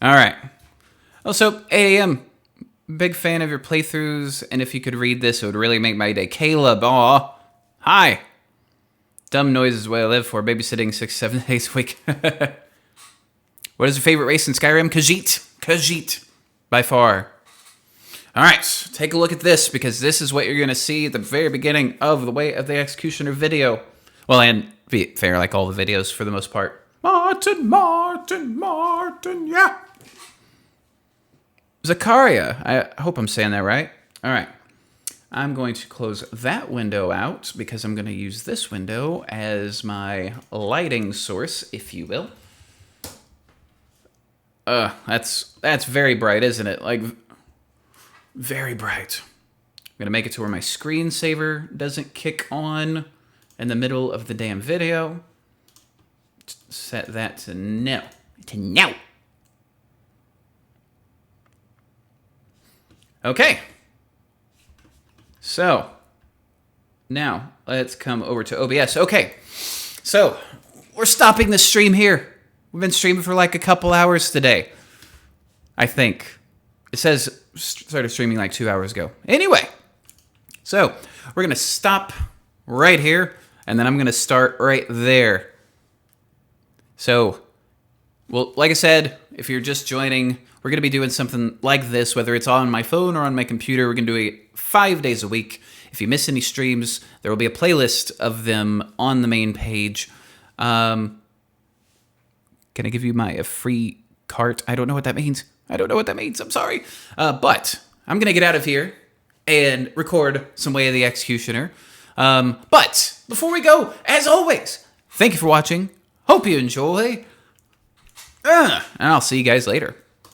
right. Also, 8 a.m. Big fan of your playthroughs, and if you could read this, it would really make my day. Caleb, aw. Hi. Dumb noise is what I live for. Babysitting 6-7 days a week. What is your favorite race in Skyrim? Khajiit. Khajiit. By far. All right. Take a look at this, because this is what you're going to see at the very beginning of the Way of the Executioner video. Well, and be fair, like all the videos for the most part. Martin, yeah. Zakaria. I hope I'm saying that right. All right. I'm going to close that window out because I'm going to use this window as my lighting source, if you will. That's very bright, isn't it? Like, very bright. I'm going to make it to where my screensaver doesn't kick on in the middle of the damn video. Set that to no. To no. Okay. So, now let's come over to OBS. Okay. So, we're stopping the stream here. We've been streaming for like a couple hours today. I think. It says started streaming like 2 hours ago. Anyway. So, we're going to stop right here. And then I'm going to start right there. So, well, like I said, if you're just joining, we're going to be doing something like this, whether it's on my phone or on my computer. We're going to do it 5 days a week. If you miss any streams, there will be a playlist of them on the main page. Can I give you my free cart? I don't know what that means. I'm sorry. But I'm going to get out of here and record some Way of the Executioner. But before we go, as always, thank you for watching. Hope you enjoy. And I'll see you guys later.